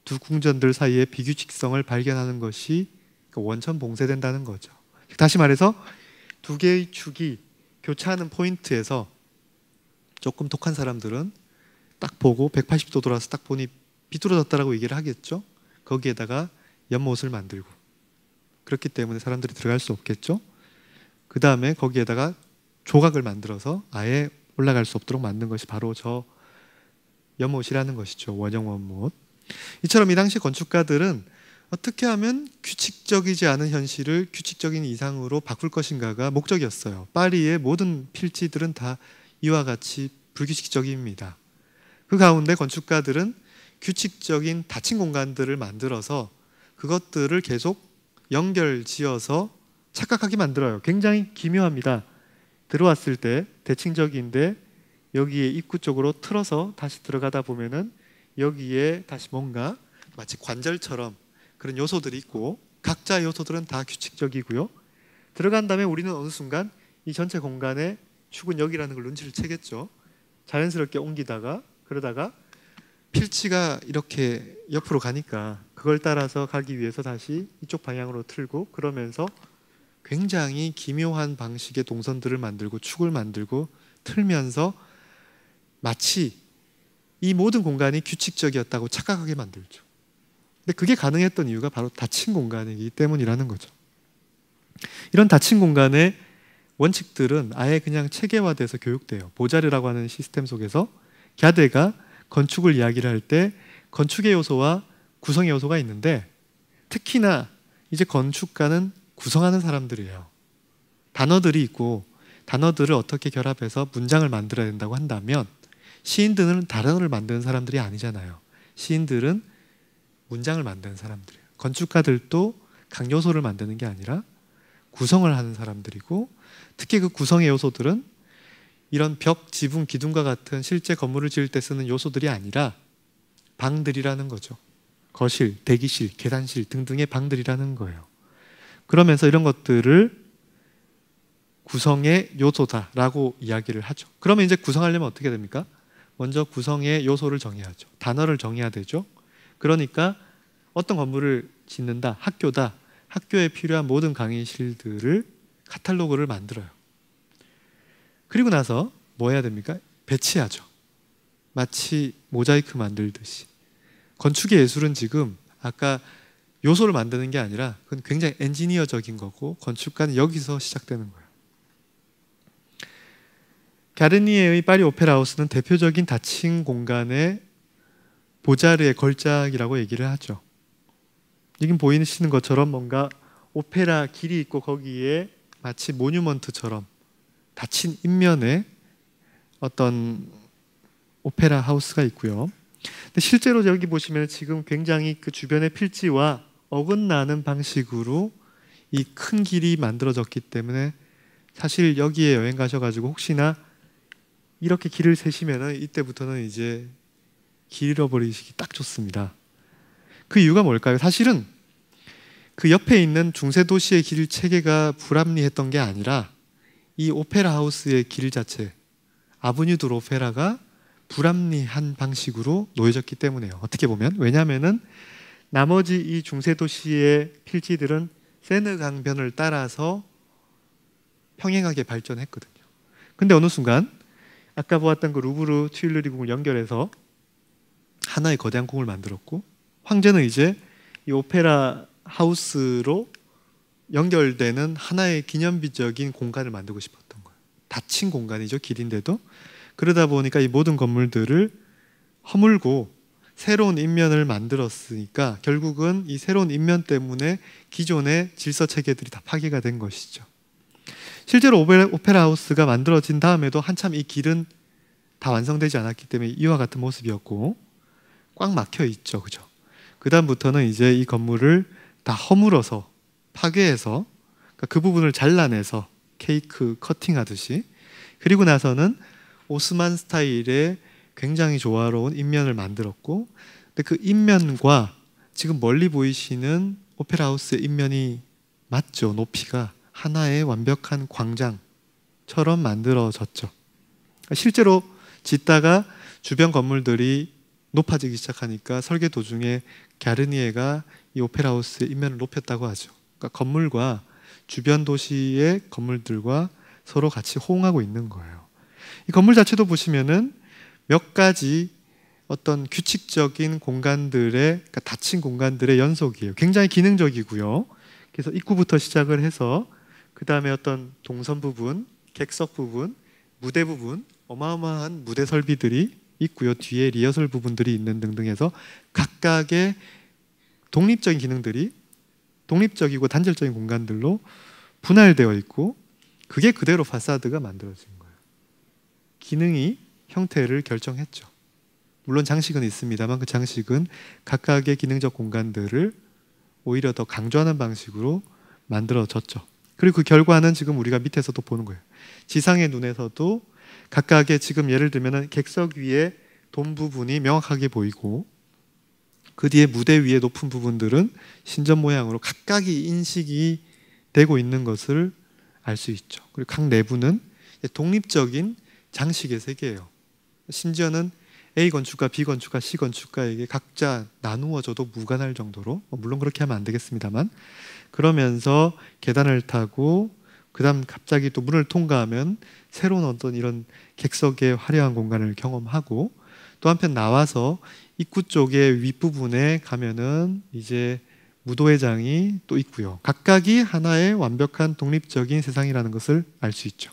두 궁전들 사이의 비규칙성을 발견하는 것이 원천 봉쇄된다는 거죠. 다시 말해서 두 개의 축이 교차하는 포인트에서 조금 독한 사람들은 딱 보고 180도 돌아서 딱 보니 비뚤어졌다라고 얘기를 하겠죠. 거기에다가 연못을 만들고, 그렇기 때문에 사람들이 들어갈 수 없겠죠. 그 다음에 거기에다가 조각을 만들어서 아예 올라갈 수 없도록 만든 것이 바로 저 연못이라는 것이죠. 원형 원못. 이처럼 이 당시 건축가들은 어떻게 하면 규칙적이지 않은 현실을 규칙적인 이상으로 바꿀 것인가가 목적이었어요. 파리의 모든 필지들은 다 이와 같이 불규칙적입니다. 그 가운데 건축가들은 규칙적인 닫힌 공간들을 만들어서 그것들을 계속 연결지어서 착각하게 만들어요. 굉장히 기묘합니다. 들어왔을 때 대칭적인데 여기에 입구 쪽으로 틀어서 다시 들어가다 보면은 여기에 다시 뭔가 마치 관절처럼 그런 요소들이 있고, 각자 요소들은 다 규칙적이고요. 들어간 다음에 우리는 어느 순간 이 전체 공간에 축은 여기라는 걸 눈치를 채겠죠. 자연스럽게 옮기다가 그러다가 필지가 이렇게 옆으로 가니까 그걸 따라서 가기 위해서 다시 이쪽 방향으로 틀고, 그러면서 굉장히 기묘한 방식의 동선들을 만들고 축을 만들고 틀면서 마치 이 모든 공간이 규칙적이었다고 착각하게 만들죠. 근데 그게 가능했던 이유가 바로 닫힌 공간이기 때문이라는 거죠. 이런 닫힌 공간의 원칙들은 아예 그냥 체계화돼서 교육돼요. 보자르라고 하는 시스템 속에서 갸데가 건축을 이야기를 할 때 건축의 요소와 구성의 요소가 있는데, 특히나 이제 건축가는 구성하는 사람들이에요. 단어들이 있고 단어들을 어떻게 결합해서 문장을 만들어야 된다고 한다면, 시인들은 단어를 만드는 사람들이 아니잖아요. 시인들은 문장을 만드는 사람들이에요. 건축가들도 강요소를 만드는 게 아니라 구성을 하는 사람들이고, 특히 그 구성의 요소들은 이런 벽, 지붕, 기둥과 같은 실제 건물을 지을 때 쓰는 요소들이 아니라 방들이라는 거죠. 거실, 대기실, 계단실 등등의 방들이라는 거예요. 그러면서 이런 것들을 구성의 요소다라고 이야기를 하죠. 그러면 이제 구성하려면 어떻게 됩니까? 먼저 구성의 요소를 정해야죠. 단어를 정해야 되죠. 그러니까 어떤 건물을 짓는다, 학교다, 학교에 필요한 모든 강의실들을 카탈로그를 만들어요. 그리고 나서 뭐 해야 됩니까? 배치하죠. 마치 모자이크 만들듯이. 건축의 예술은 지금 아까 요소를 만드는 게 아니라 그건 굉장히 엔지니어적인 거고, 건축가는 여기서 시작되는 거예요. 가르니에의 파리 오페라 하우스는 대표적인 닫힌 공간의 보자르의 걸작이라고 얘기를 하죠. 여긴 보이시는 것처럼 뭔가 오페라 길이 있고 거기에 마치 모뉴먼트처럼 닫힌 인면에 어떤 오페라 하우스가 있고요. 근데 실제로 여기 보시면 지금 굉장히 그 주변의 필지와 어긋나는 방식으로 이 큰 길이 만들어졌기 때문에, 사실 여기에 여행 가셔가지고 혹시나 이렇게 길을 세시면은 이때부터는 이제 길 잃어버리시기 딱 좋습니다. 그 이유가 뭘까요? 사실은 그 옆에 있는 중세 도시의 길 체계가 불합리했던 게 아니라 이 오페라 하우스의 길 자체, 아브뉴 드 오페라가 불합리한 방식으로 놓여졌기 때문에요. 어떻게 보면. 왜냐하면은 나머지 이 중세 도시의 필지들은 세느 강변을 따라서 평행하게 발전했거든요. 근데 어느 순간 아까 보았던 그 루브르 튜일리리 궁을 연결해서 하나의 거대한 궁을 만들었고, 황제는 이제 이 오페라 하우스로 연결되는 하나의 기념비적인 공간을 만들고 싶었던 거예요. 닫힌 공간이죠, 길인데도. 그러다 보니까 이 모든 건물들을 허물고 새로운 인면을 만들었으니까 결국은 이 새로운 인면 때문에 기존의 질서 체계들이 다 파괴가 된 것이죠. 실제로 오페라 하우스가 만들어진 다음에도 한참 이 길은 다 완성되지 않았기 때문에 이와 같은 모습이었고, 꽉 막혀 있죠, 그죠? 그 다음부터는 이제 이 건물을 다 허물어서 파괴해서, 그러니까 그 부분을 잘라내서 케이크 커팅하듯이, 그리고 나서는 오스만 스타일의 굉장히 조화로운 인면을 만들었고, 근데 그 인면과 지금 멀리 보이시는 오페라 하우스의 인면이 맞죠? 높이가 하나의 완벽한 광장처럼 만들어졌죠. 실제로 짓다가 주변 건물들이 높아지기 시작하니까 설계 도중에 갸르니에가 이 오페라 하우스의 인면을 높였다고 하죠. 그러니까 건물과 주변 도시의 건물들과 서로 같이 호응하고 있는 거예요. 이 건물 자체도 보시면은 몇 가지 어떤 규칙적인 공간들의, 그러니까 닫힌 공간들의 연속이에요. 굉장히 기능적이고요. 그래서 입구부터 시작을 해서 그 다음에 어떤 동선 부분, 객석 부분, 무대 부분, 어마어마한 무대 설비들이 있고요. 뒤에 리허설 부분들이 있는 등등 해서 각각의 독립적인 기능들이 독립적이고 단절적인 공간들로 분할되어 있고, 그게 그대로 파사드가 만들어진 거예요. 기능이 형태를 결정했죠. 물론 장식은 있습니다만 그 장식은 각각의 기능적 공간들을 오히려 더 강조하는 방식으로 만들어졌죠. 그리고 그 결과는 지금 우리가 밑에서도 보는 거예요. 지상의 눈에서도 각각의, 지금 예를 들면 객석 위에 돔 부분이 명확하게 보이고, 그 뒤에 무대 위에 높은 부분들은 신전 모양으로 각각이 인식이 되고 있는 것을 알 수 있죠. 그리고 각 내부는 독립적인 장식의 세계예요. 심지어는 A 건축가, B 건축가, C 건축가에게 각자 나누어져도 무관할 정도로, 물론 그렇게 하면 안 되겠습니다만, 그러면서 계단을 타고 그 다음 갑자기 또 문을 통과하면 새로운 어떤 이런 객석의 화려한 공간을 경험하고, 또 한편 나와서 입구 쪽의 윗부분에 가면은 이제 무도회장이 또 있고요. 각각이 하나의 완벽한 독립적인 세상이라는 것을 알 수 있죠.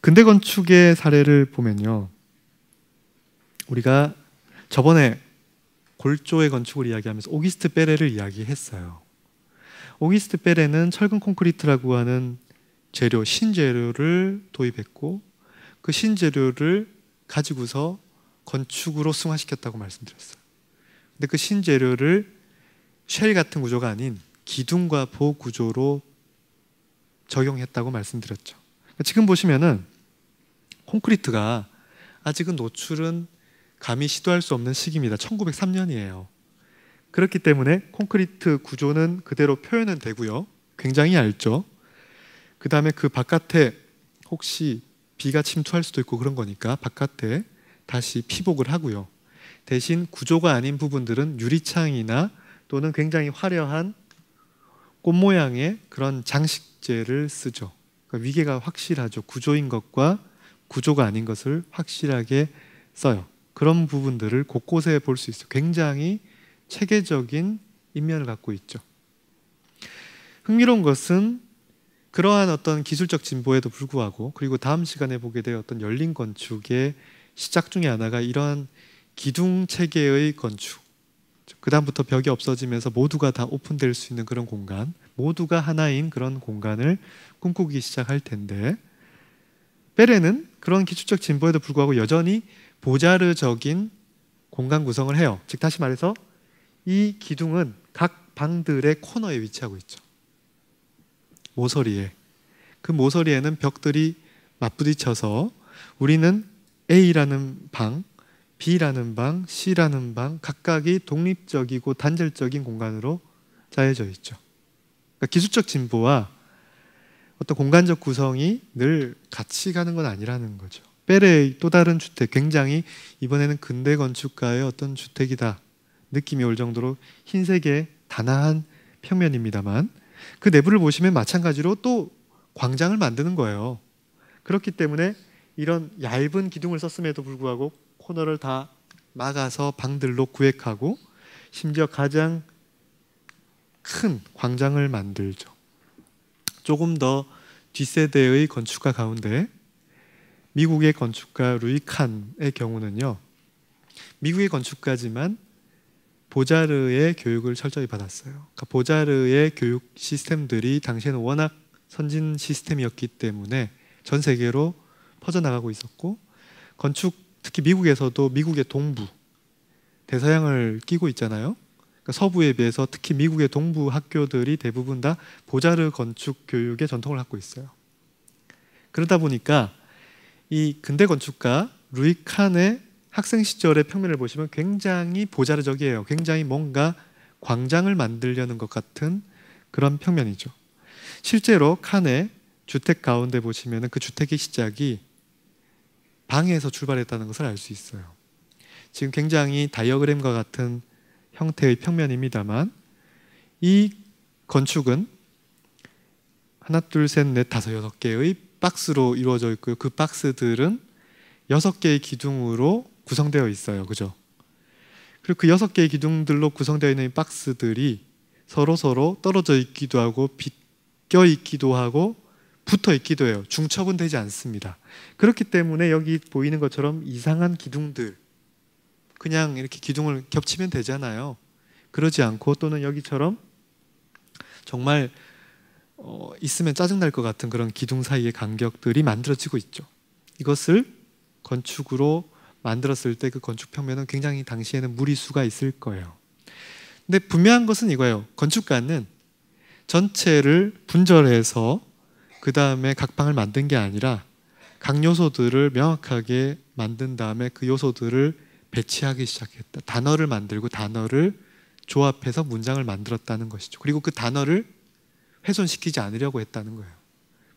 근대 건축의 사례를 보면요, 우리가 저번에 골조의 건축을 이야기하면서 오기스트 베레를 이야기했어요. 오기스트 베레는 철근 콘크리트라고 하는 재료, 신재료를 도입했고, 그 신재료를 가지고서 건축으로 승화시켰다고 말씀드렸어요. 근데 그 신재료를 쉘 같은 구조가 아닌 기둥과 보 구조로 적용했다고 말씀드렸죠. 지금 보시면은 콘크리트가 아직은 노출은 감히 시도할 수 없는 시기입니다. 1903년이에요. 그렇기 때문에 콘크리트 구조는 그대로 표현은 되고요. 굉장히 얇죠. 그 다음에 그 바깥에 혹시 비가 침투할 수도 있고 그런 거니까 바깥에 다시 피복을 하고요. 대신 구조가 아닌 부분들은 유리창이나 또는 굉장히 화려한 꽃 모양의 그런 장식재를 쓰죠. 그러니까 위계가 확실하죠. 구조인 것과 구조가 아닌 것을 확실하게 써요. 그런 부분들을 곳곳에 볼 수 있어요. 굉장히 체계적인 인면을 갖고 있죠. 흥미로운 것은 그러한 어떤 기술적 진보에도 불구하고, 그리고 다음 시간에 보게 될 어떤 열린 건축의 시작 중에 하나가 이러한 기둥 체계의 건축, 그 다음부터 벽이 없어지면서 모두가 다 오픈될 수 있는 그런 공간, 모두가 하나인 그런 공간을 꿈꾸기 시작할 텐데, 베레는 그런 기술적 진보에도 불구하고 여전히 보자르적인 공간 구성을 해요. 즉 다시 말해서 이 기둥은 각 방들의 코너에 위치하고 있죠. 모서리에. 그 모서리에는 벽들이 맞부딪혀서 우리는 A라는 방, B라는 방, C라는 방 각각이 독립적이고 단절적인 공간으로 짜여져 있죠. 그러니까 기술적 진보와 어떤 공간적 구성이 늘 같이 가는 건 아니라는 거죠. 베레의 또 다른 주택, 굉장히 이번에는 근대 건축가의 어떤 주택이다 느낌이 올 정도로 흰색의 단아한 평면입니다만, 그 내부를 보시면 마찬가지로 또 광장을 만드는 거예요. 그렇기 때문에 이런 얇은 기둥을 썼음에도 불구하고 코너를 다 막아서 방들로 구획하고 심지어 가장 큰 광장을 만들죠. 조금 더 뒷세대의 건축가 가운데 미국의 건축가 루이 칸의 경우는요, 미국의 건축가지만 보자르의 교육을 철저히 받았어요. 그러니까 보자르의 교육 시스템들이 당시에는 워낙 선진 시스템이었기 때문에 전 세계로 퍼져나가고 있었고, 건축 특히 미국에서도 미국의 동부, 대서양을 끼고 있잖아요. 그러니까 서부에 비해서 특히 미국의 동부 학교들이 대부분 다 보자르 건축 교육의 전통을 갖고 있어요. 그러다 보니까 이 근대 건축가 루이 칸의 학생 시절의 평면을 보시면 굉장히 보자르적이에요. 굉장히 뭔가 광장을 만들려는 것 같은 그런 평면이죠. 실제로 칸의 주택 가운데 보시면 그 주택의 시작이 방에서 출발했다는 것을 알 수 있어요. 지금 굉장히 다이어그램과 같은 형태의 평면입니다만, 이 건축은 하나, 둘, 셋, 넷, 다섯, 여섯 개의 박스로 이루어져 있고요. 그 박스들은 6개의 기둥으로 구성되어 있어요. 그죠? 그리고 그 6개의 기둥들로 구성되어 있는 이 박스들이 서로 떨어져 있기도 하고 빗겨 있기도 하고 붙어 있기도 해요. 중첩은 되지 않습니다. 그렇기 때문에 여기 보이는 것처럼 이상한 기둥들, 그냥 이렇게 기둥을 겹치면 되잖아요. 그러지 않고, 또는 여기처럼 정말 있으면 짜증날 것 같은 그런 기둥 사이의 간격들이 만들어지고 있죠. 이것을 건축으로 만들었을 때 그 건축 평면은 굉장히 당시에는 무리수가 있을 거예요. 근데 분명한 것은 이거예요. 건축가는 전체를 분절해서 그 다음에 각 방을 만든 게 아니라 각 요소들을 명확하게 만든 다음에 그 요소들을 배치하기 시작했다. 단어를 만들고 단어를 조합해서 문장을 만들었다는 것이죠. 그리고 그 단어를 훼손시키지 않으려고 했다는 거예요.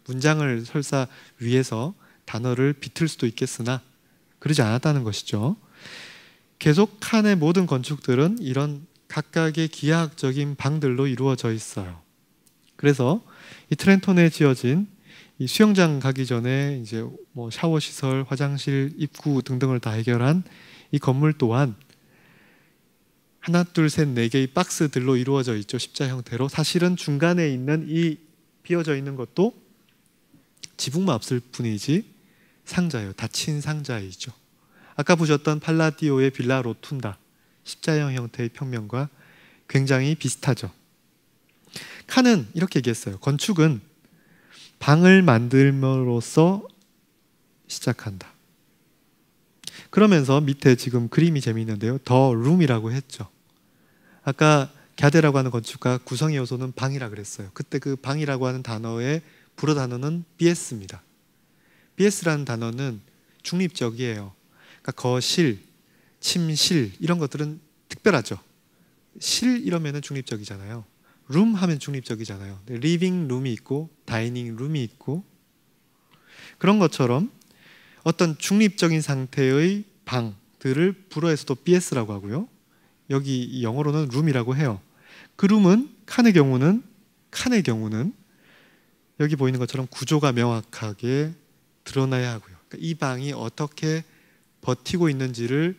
문장을 설사 위해서 단어를 비틀 수도 있겠으나 그러지 않았다는 것이죠. 계속 칸의 모든 건축들은 이런 각각의 기하학적인 방들로 이루어져 있어요. 그래서 이 트렌톤에 지어진 이 수영장 가기 전에 이제 뭐 샤워 시설, 화장실, 입구 등등을 다 해결한 이 건물 또한 하나, 둘, 셋, 네 개의 박스들로 이루어져 있죠. 십자 형태로. 사실은 중간에 있는 이 비어져 있는 것도 지붕만 없을 뿐이지 상자예요. 닫힌 상자이죠. 아까 보셨던 팔라디오의 빌라 로툰다, 십자형 형태의 평면과 굉장히 비슷하죠. 칸은 이렇게 얘기했어요. 건축은 방을 만들므로써 시작한다. 그러면서 밑에 지금 그림이 재미있는데요. 더 룸이라고 했죠. 아까 갸데라고 하는 건축가 구성의 요소는 방이라 그랬어요. 그때 그 방이라고 하는 단어의 불어 단어는 BS입니다. BS라는 단어는 중립적이에요. 그러니까 거실, 침실 이런 것들은 특별하죠. 실 이러면은 중립적이잖아요. 룸 하면 중립적이잖아요. 리빙 룸이 있고 다이닝 룸이 있고 그런 것처럼 어떤 중립적인 상태의 방들을 불어에서도 BS라고 하고요. 여기 영어로는 룸이라고 해요. 그 룸은 칸의 경우는 여기 보이는 것처럼 구조가 명확하게 드러나야 하고요. 그러니까 이 방이 어떻게 버티고 있는지를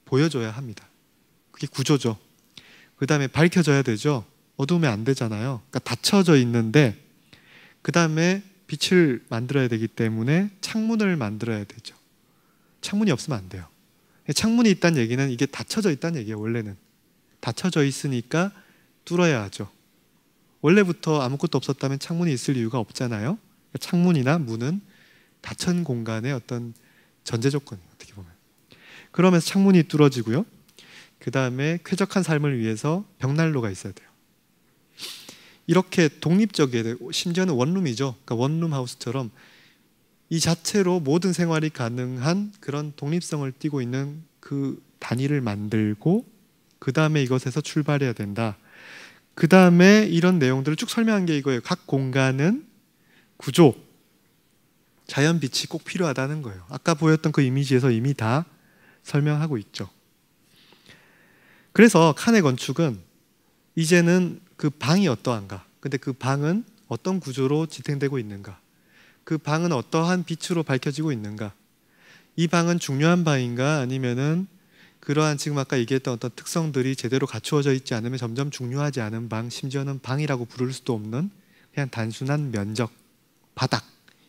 보여줘야 합니다. 그게 구조죠. 그 다음에 밝혀져야 되죠. 어두우면 안 되잖아요. 그러니까 닫혀져 있는데 그 다음에 빛을 만들어야 되기 때문에 창문을 만들어야 되죠. 창문이 없으면 안 돼요. 창문이 있다는 얘기는 이게 닫혀져 있다는 얘기예요. 원래는 닫혀져 있으니까 뚫어야 하죠. 원래부터 아무것도 없었다면 창문이 있을 이유가 없잖아요. 창문이나 문은 닫힌 공간의 어떤 전제 조건이에요. 어떻게 보면. 그러면서 창문이 뚫어지고요. 그 다음에 쾌적한 삶을 위해서 벽난로가 있어야 돼요. 이렇게 독립적이어야 돼요. 심지어는 원룸이죠. 그러니까 원룸 하우스처럼 이 자체로 모든 생활이 가능한 그런 독립성을 띠고 있는 그 단위를 만들고 그 다음에 이것에서 출발해야 된다. 그 다음에 이런 내용들을 쭉 설명한 게 이거예요. 각 공간은 구조, 자연 빛이 꼭 필요하다는 거예요. 아까 보였던 그 이미지에서 이미 다 설명하고 있죠. 그래서 칸의 건축은 이제는 그 방이 어떠한가, 근데 그 방은 어떤 구조로 지탱되고 있는가, 그 방은 어떠한 빛으로 밝혀지고 있는가, 이 방은 중요한 방인가 아니면은 그러한 지금 아까 얘기했던 어떤 특성들이 제대로 갖추어져 있지 않으면 점점 중요하지 않은 방, 심지어는 방이라고 부를 수도 없는 그냥 단순한 면적, 바닥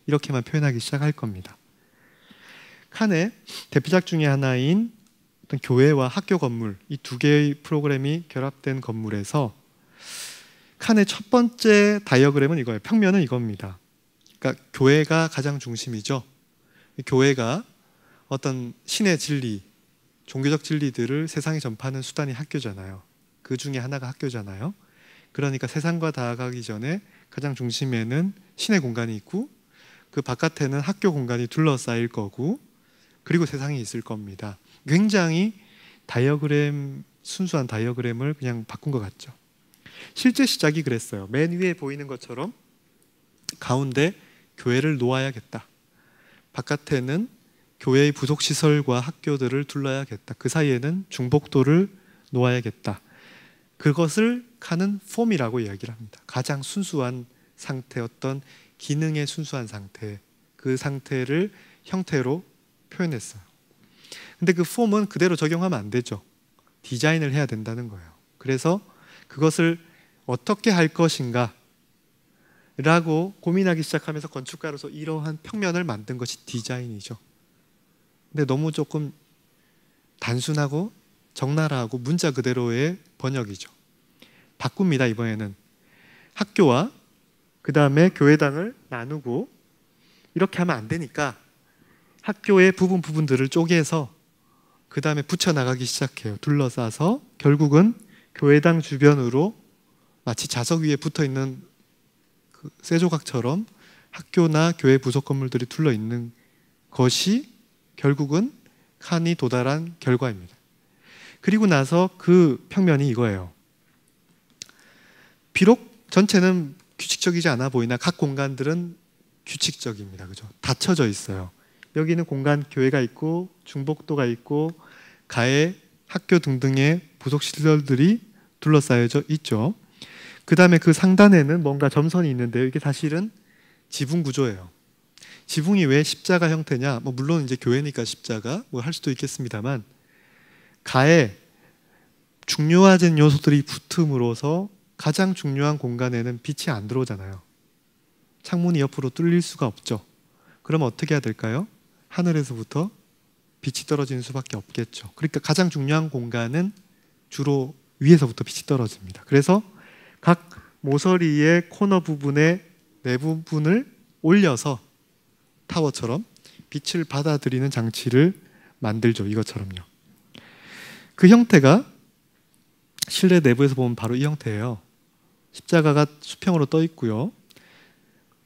이렇게만 표현하기 시작할 겁니다. 칸의 대표작 중에 하나인 어떤 교회와 학교 건물, 이 두 개의 프로그램이 결합된 건물에서 칸의 첫 번째 다이어그램은 이거예요. 평면은 이겁니다. 그러니까 교회가 가장 중심이죠. 교회가 어떤 신의 진리, 종교적 진리들을 세상에 전파하는 수단이 학교잖아요. 그 중에 하나가 학교잖아요. 그러니까 세상과 닿아가기 전에 가장 중심에는 신의 공간이 있고 그 바깥에는 학교 공간이 둘러싸일 거고 그리고 세상이 있을 겁니다. 굉장히 다이어그램, 순수한 다이어그램을 그냥 바꾼 것 같죠. 실제 시작이 그랬어요. 맨 위에 보이는 것처럼 가운데 교회를 놓아야겠다. 바깥에는 교회의 부속시설과 학교들을 둘러야겠다. 그 사이에는 중복도를 놓아야겠다. 그것을 칸은 폼이라고 이야기를 합니다. 가장 순수한 상태, 어떤 기능의 순수한 상태, 그 상태를 형태로 표현했어요. 근데 그 폼은 그대로 적용하면 안 되죠. 디자인을 해야 된다는 거예요. 그래서 그것을 어떻게 할 것인가 라고 고민하기 시작하면서 건축가로서 이러한 평면을 만든 것이 디자인이죠. 근데 너무 조금 단순하고 적나라하고 문자 그대로의 번역이죠. 바꿉니다. 이번에는 학교와 그 다음에 교회당을 나누고 이렇게 하면 안 되니까 학교의 부분들을 쪼개서 그 다음에 붙여나가기 시작해요. 둘러싸서 결국은 교회당 주변으로 마치 자석 위에 붙어있는 그 쇠조각처럼 학교나 교회 부속 건물들이 둘러있는 것이 결국은 칸이 도달한 결과입니다. 그리고 나서 그 평면이 이거예요. 비록 전체는 규칙적이지 않아 보이나 각 공간들은 규칙적입니다. 그죠? 닫혀져 있어요. 여기는 공간 교회가 있고 중복도가 있고 가해, 학교 등등의 부속 시설들이 둘러싸여져 있죠. 그 다음에 그 상단에는 뭔가 점선이 있는데요. 이게 사실은 지붕 구조예요. 지붕이 왜 십자가 형태냐? 물론 이제 교회니까 십자가 할 수도 있겠습니다만 가에 중요화된 요소들이 붙음으로써 가장 중요한 공간에는 빛이 안 들어오잖아요. 창문이 옆으로 뚫릴 수가 없죠. 그럼 어떻게 해야 될까요? 하늘에서부터 빛이 떨어지는 수밖에 없겠죠. 그러니까 가장 중요한 공간은 주로 위에서부터 빛이 떨어집니다. 그래서 각 모서리의 코너 부분의 네 부분을 올려서 타워처럼 빛을 받아들이는 장치를 만들죠. 이것처럼요. 그 형태가 실내 내부에서 보면 바로 이 형태예요. 십자가가 수평으로 떠 있고요.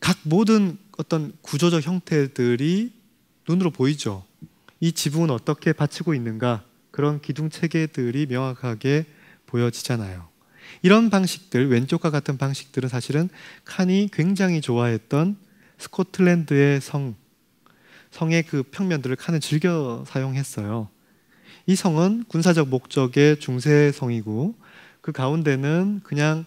각 모든 어떤 구조적 형태들이 눈으로 보이죠. 이 지붕은 어떻게 받치고 있는가, 그런 기둥 체계들이 명확하게 보여지잖아요. 이런 방식들, 왼쪽과 같은 방식들은 사실은 칸이 굉장히 좋아했던 스코틀랜드의 성의 그 평면들을 칸은 즐겨 사용했어요. 이 성은 군사적 목적의 중세성이고 그 가운데는 그냥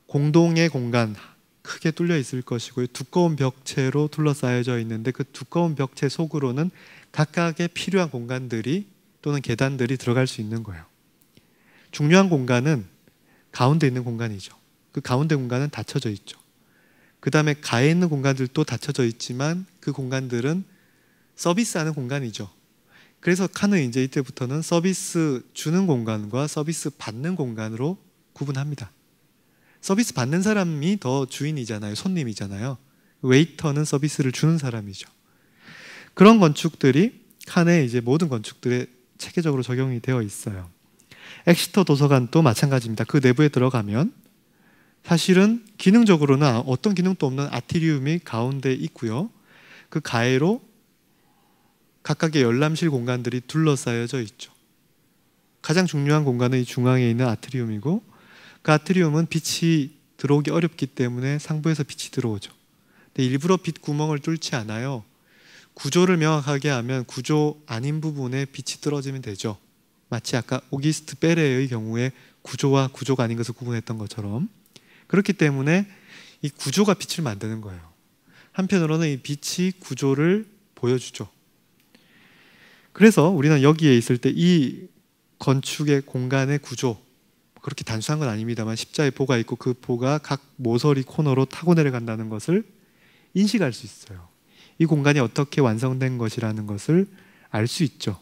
공동의 공간, 크게 뚫려 있을 것이고요. 두꺼운 벽체로 둘러싸여져 있는데 그 두꺼운 벽체 속으로는 각각의 필요한 공간들이 또는 계단들이 들어갈 수 있는 거예요. 중요한 공간은 가운데 있는 공간이죠. 그 가운데 공간은 닫혀져 있죠. 그 다음에 가에 있는 공간들도 닫혀져 있지만 그 공간들은 서비스하는 공간이죠. 그래서 칸은 이제 이때부터는 서비스 주는 공간과 서비스 받는 공간으로 구분합니다. 서비스 받는 사람이 더 주인이잖아요. 손님이잖아요. 웨이터는 서비스를 주는 사람이죠. 그런 건축들이 칸의 이제 모든 건축들에 체계적으로 적용이 되어 있어요. 엑시터 도서관도 마찬가지입니다. 그 내부에 들어가면 사실은 기능적으로는 어떤 기능도 없는 아트리움이 가운데 있고요. 그 가해로 각각의 열람실 공간들이 둘러싸여져 있죠. 가장 중요한 공간은 이 중앙에 있는 아트리움이고 그 아트리움은 빛이 들어오기 어렵기 때문에 상부에서 빛이 들어오죠. 근데 일부러 빛 구멍을 뚫지 않아요. 구조를 명확하게 하면 구조 아닌 부분에 빛이 떨어지면 되죠. 마치 아까 오기스트 베레의 경우에 구조와 구조가 아닌 것을 구분했던 것처럼 그렇기 때문에 이 구조가 빛을 만드는 거예요. 한편으로는 이 빛이 구조를 보여주죠. 그래서 우리는 여기에 있을 때 이 건축의 공간의 구조, 그렇게 단순한 건 아닙니다만 십자의 보가 있고 그 보가 각 모서리 코너로 타고 내려간다는 것을 인식할 수 있어요. 이 공간이 어떻게 완성된 것이라는 것을 알 수 있죠.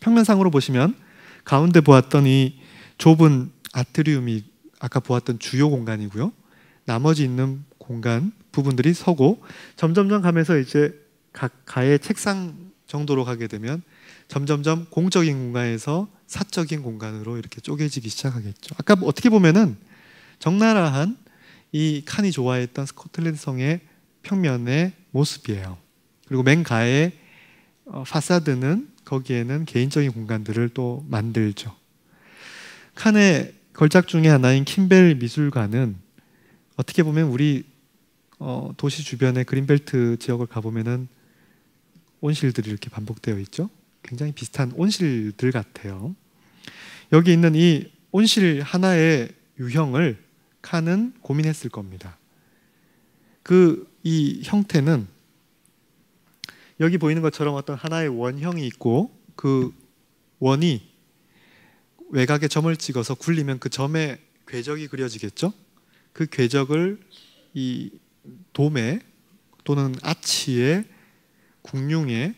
평면상으로 보시면 가운데 보았던 이 좁은 아트리움이 아까 보았던 주요 공간이고요. 나머지 있는 공간 부분들이 서고 점점점 가면서 이제 각 가의 책상 정도로 가게 되면 점점점 공적인 공간에서 사적인 공간으로 이렇게 쪼개지기 시작하겠죠. 아까 어떻게 보면은 적나라한 이 칸이 좋아했던 스코틀랜드 성의 평면의 모습이에요. 그리고 맨 가의 파사드는 거기에는 개인적인 공간들을 또 만들죠. 칸의 걸작 중에 하나인 킴벨 미술관은 어떻게 보면 우리 도시 주변의 그린벨트 지역을 가보면은 온실들이 이렇게 반복되어 있죠. 굉장히 비슷한 온실들 같아요. 여기 있는 이 온실 하나의 유형을 칸은 고민했을 겁니다. 이 형태는 여기 보이는 것처럼 어떤 하나의 원형이 있고 그 원이 외곽에 점을 찍어서 굴리면 그 점에 궤적이 그려지겠죠. 그 궤적을 이 돔에 또는 아치에 궁융에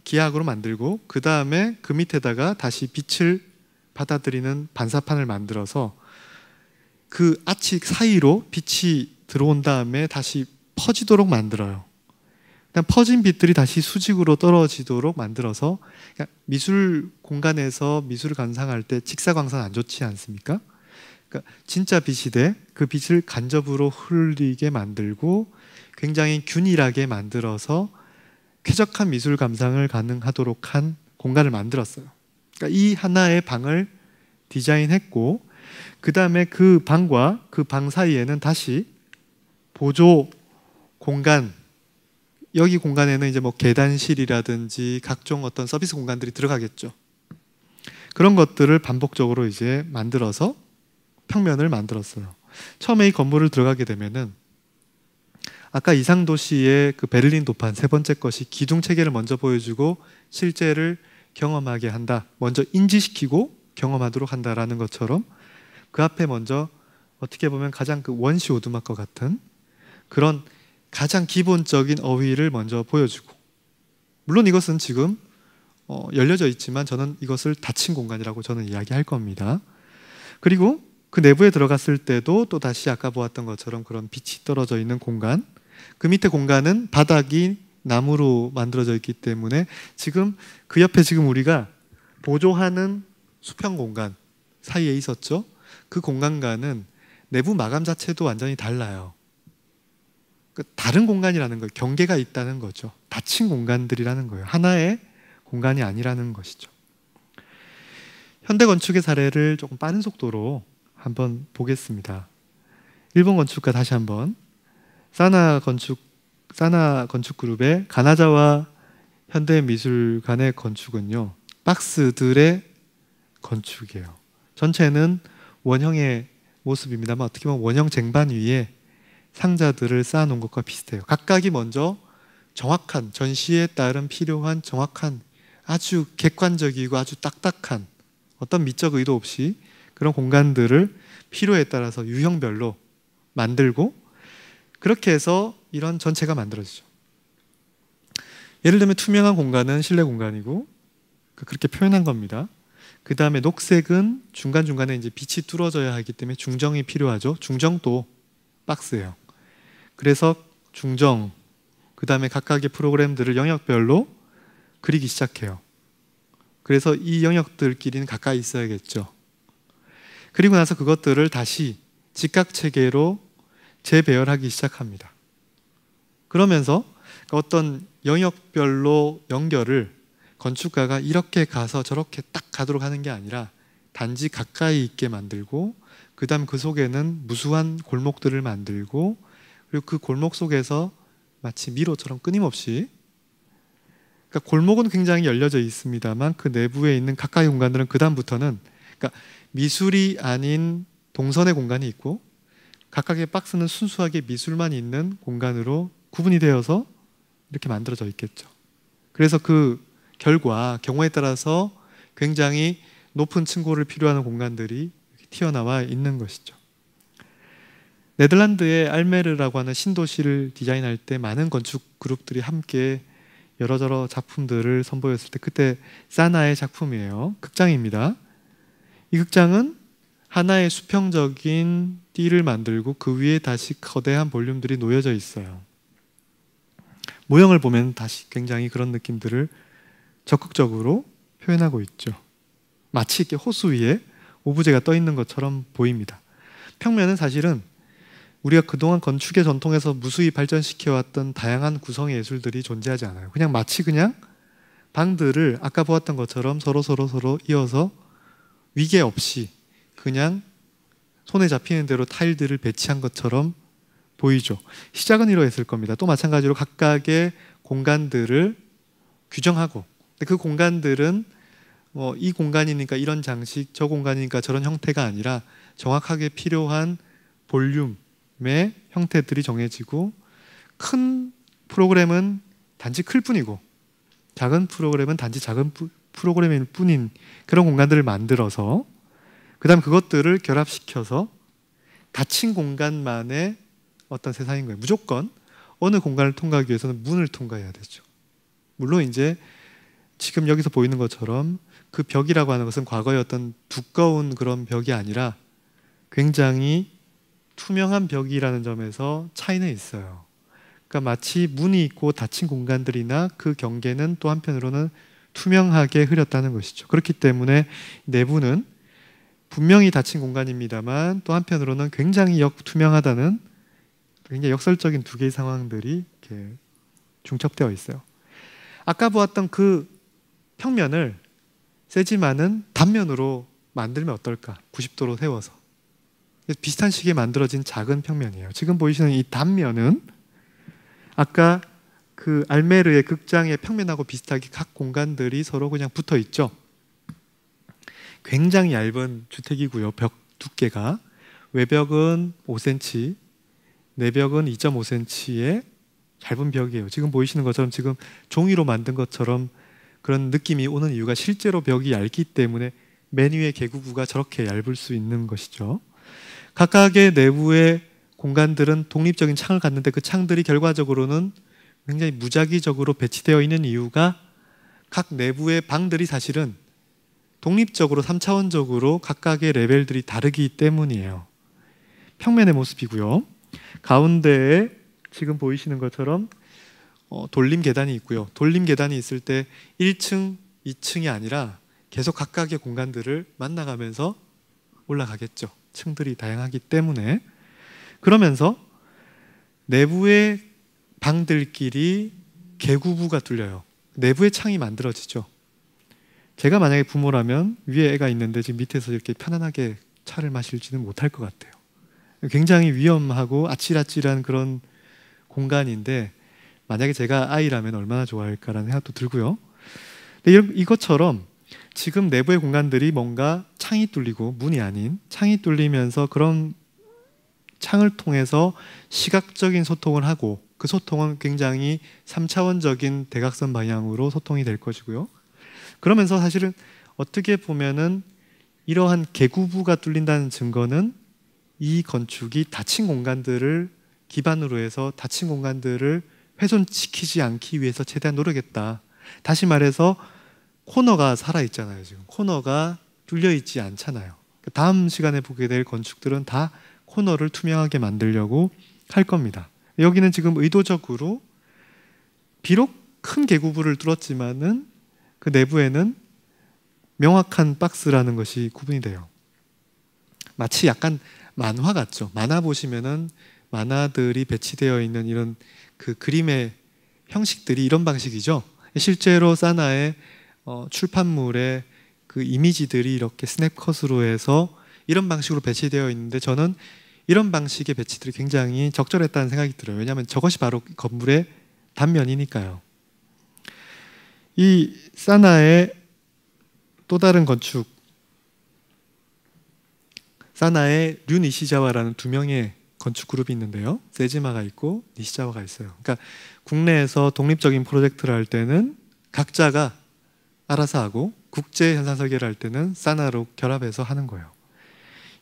기악으로 만들고 그 다음에 그 밑에다가 다시 빛을 받아들이는 반사판을 만들어서 그 아치 사이로 빛이 들어온 다음에 다시 퍼지도록 만들어요. 그냥 퍼진 빛들이 다시 수직으로 떨어지도록 만들어서 미술 공간에서 미술을 감상할 때 직사광선 안 좋지 않습니까? 그러니까 진짜 빛이 돼 그 빛을 간접으로 흘리게 만들고 굉장히 균일하게 만들어서 쾌적한 미술 감상을 가능하도록 한 공간을 만들었어요. 그러니까 이 하나의 방을 디자인했고, 그 다음에 그 방과 그 방 사이에는 다시 보조 공간, 여기 공간에는 이제 뭐 계단실이라든지 각종 어떤 서비스 공간들이 들어가겠죠. 그런 것들을 반복적으로 이제 만들어서 평면을 만들었어요. 처음에 이 건물을 들어가게 되면은 아까 이상도시의 그 베를린 도판 세 번째 것이 기둥 체계를 먼저 보여주고 실제를 경험하게 한다. 먼저 인지시키고 경험하도록 한다라는 것처럼 그 앞에 먼저 어떻게 보면 가장 그 원시 오두막과 같은 그런 가장 기본적인 어휘를 먼저 보여주고, 물론 이것은 지금 열려져 있지만 저는 이것을 닫힌 공간이라고 저는 이야기할 겁니다. 그리고 그 내부에 들어갔을 때도 또 다시 아까 보았던 것처럼 그런 빛이 떨어져 있는 공간, 그 밑에 공간은 바닥이 나무로 만들어져 있기 때문에 지금 그 옆에 지금 우리가 보조하는 수평 공간 사이에 있었죠. 그 공간과는 내부 마감 자체도 완전히 달라요. 다른 공간이라는 거예요. 경계가 있다는 거죠. 닫힌 공간들이라는 거예요. 하나의 공간이 아니라는 것이죠. 현대 건축의 사례를 조금 빠른 속도로 한번 보겠습니다. 일본 건축가 다시 한번 사나 건축 그룹의 가나자와 현대미술관의 건축은요, 박스들의 건축이에요. 전체는 원형의 모습입니다만 어떻게 보면 원형 쟁반 위에 상자들을 쌓아놓은 것과 비슷해요. 각각이 먼저 정확한, 전시에 따른 필요한 정확한, 아주 객관적이고 아주 딱딱한 어떤 미적 의도 없이 그런 공간들을 필요에 따라서 유형별로 만들고, 그렇게 해서 이런 전체가 만들어지죠. 예를 들면 투명한 공간은 실내 공간이고 그렇게 표현한 겁니다. 그 다음에 녹색은 중간중간에 이제 빛이 뚫어져야 하기 때문에 중정이 필요하죠. 중정도 박스예요. 그래서 중정, 그 다음에 각각의 프로그램들을 영역별로 그리기 시작해요. 그래서 이 영역들끼리는 가까이 있어야겠죠. 그리고 나서 그것들을 다시 직각체계로 재배열하기 시작합니다. 그러면서 어떤 영역별로 연결을 건축가가 이렇게 가서 저렇게 딱 가도록 하는 게 아니라 단지 가까이 있게 만들고, 그 다음 그 속에는 무수한 골목들을 만들고, 그리고 그 골목 속에서 마치 미로처럼 끊임없이, 그러니까 골목은 굉장히 열려져 있습니다만 그 내부에 있는 가까이 공간들은 그 다음부터는, 그러니까 미술이 아닌 동선의 공간이 있고 각각의 박스는 순수하게 미술만 있는 공간으로 구분이 되어서 이렇게 만들어져 있겠죠. 그래서 그 결과 경우에 따라서 굉장히 높은 층고를 필요하는 공간들이 튀어나와 있는 것이죠. 네덜란드의 알메르라고 하는 신도시를 디자인할 때 많은 건축 그룹들이 함께 여러저러 작품들을 선보였을 때 그때 사나의 작품이에요. 극장입니다. 이 극장은 하나의 수평적인 띠를 만들고 그 위에 다시 거대한 볼륨들이 놓여져 있어요. 모형을 보면 다시 굉장히 그런 느낌들을 적극적으로 표현하고 있죠. 마치 이렇게 호수 위에 오브제가 떠 있는 것처럼 보입니다. 평면은 사실은 우리가 그동안 건축의 전통에서 무수히 발전시켜왔던 다양한 구성의 예술들이 존재하지 않아요. 그냥 마치 그냥 방들을 아까 보았던 것처럼 서로 이어서 위계 없이 그냥 손에 잡히는 대로 타일들을 배치한 것처럼 보이죠. 시작은 이러했을 겁니다. 또 마찬가지로 각각의 공간들을 규정하고, 근데 그 공간들은 이 공간이니까 이런 장식, 저 공간이니까 저런 형태가 아니라 정확하게 필요한 볼륨의 형태들이 정해지고, 큰 프로그램은 단지 클 뿐이고 작은 프로그램은 단지 작은 프로그램일 뿐인 그런 공간들을 만들어서 그 다음 그것들을 결합시켜서 닫힌 공간만의 어떤 세상인 거예요. 무조건 어느 공간을 통과하기 위해서는 문을 통과해야 되죠. 물론 이제 지금 여기서 보이는 것처럼 그 벽이라고 하는 것은 과거의 어떤 두꺼운 그런 벽이 아니라 굉장히 투명한 벽이라는 점에서 차이는 있어요. 그러니까 마치 문이 있고 닫힌 공간들이나 그 경계는 또 한편으로는 투명하게 흐렸다는 것이죠. 그렇기 때문에 내부는 분명히 닫힌 공간입니다만 또 한편으로는 굉장히 투명하다는 굉장히 역설적인 두 개의 상황들이 이렇게 중첩되어 있어요. 아까 보았던 그 평면을 세지만은 단면으로 만들면 어떨까? 90도로 세워서. 비슷한 식에 만들어진 작은 평면이에요. 지금 보이시는 이 단면은 아까 그 알메르의 극장의 평면하고 비슷하게 각 공간들이 서로 그냥 붙어 있죠. 굉장히 얇은 주택이고요. 벽 두께가 외벽은 5cm, 내벽은 2.5cm의 얇은 벽이에요. 지금 보이시는 것처럼 지금 종이로 만든 것처럼 그런 느낌이 오는 이유가 실제로 벽이 얇기 때문에 맨 위에 개구부가 저렇게 얇을 수 있는 것이죠. 각각의 내부의 공간들은 독립적인 창을 갖는데 그 창들이 결과적으로는 굉장히 무작위적으로 배치되어 있는 이유가 각 내부의 방들이 사실은 독립적으로 3차원적으로 각각의 레벨들이 다르기 때문이에요. 평면의 모습이고요. 가운데에 지금 보이시는 것처럼 돌림 계단이 있고요. 돌림 계단이 있을 때 1층, 2층이 아니라 계속 각각의 공간들을 만나가면서 올라가겠죠. 층들이 다양하기 때문에. 그러면서 내부의 방들끼리 개구부가 뚫려요. 내부의 창이 만들어지죠. 제가 만약에 부모라면 위에 애가 있는데 지금 밑에서 이렇게 편안하게 차를 마실지는 못할 것 같아요. 굉장히 위험하고 아찔아찔한 그런 공간인데 만약에 제가 아이라면 얼마나 좋아할까라는 생각도 들고요. 근데 이것처럼 지금 내부의 공간들이 뭔가 창이 뚫리고 문이 아닌 창이 뚫리면서 그런 창을 통해서 시각적인 소통을 하고 그 소통은 굉장히 3차원적인 대각선 방향으로 소통이 될 것이고요. 그러면서 사실은 어떻게 보면은 이러한 개구부가 뚫린다는 증거는 이 건축이 닫힌 공간들을 기반으로 해서 닫힌 공간들을 훼손시키지 않기 위해서 최대한 노력했다. 다시 말해서 코너가 살아있잖아요. 지금 코너가 뚫려있지 않잖아요. 다음 시간에 보게 될 건축들은 다 코너를 투명하게 만들려고 할 겁니다. 여기는 지금 의도적으로 비록 큰 개구부를 뚫었지만은 그 내부에는 명확한 박스라는 것이 구분이 돼요. 마치 약간 만화 같죠. 만화 보시면은 만화들이 배치되어 있는 이런 그 그림의 형식들이 이런 방식이죠. 실제로 사나의 출판물의 그 이미지들이 이렇게 스냅컷으로 해서 이런 방식으로 배치되어 있는데 저는 이런 방식의 배치들이 굉장히 적절했다는 생각이 들어요. 왜냐하면 저것이 바로 건물의 단면이니까요. 이 사나의 또 다른 건축, 사나의 류 니시자와라는 두 명의 건축 그룹이 있는데요. 세지마가 있고 니시자와가 있어요. 그러니까 국내에서 독립적인 프로젝트를 할 때는 각자가 알아서 하고 국제 현상 설계를 할 때는 사나로 결합해서 하는 거예요.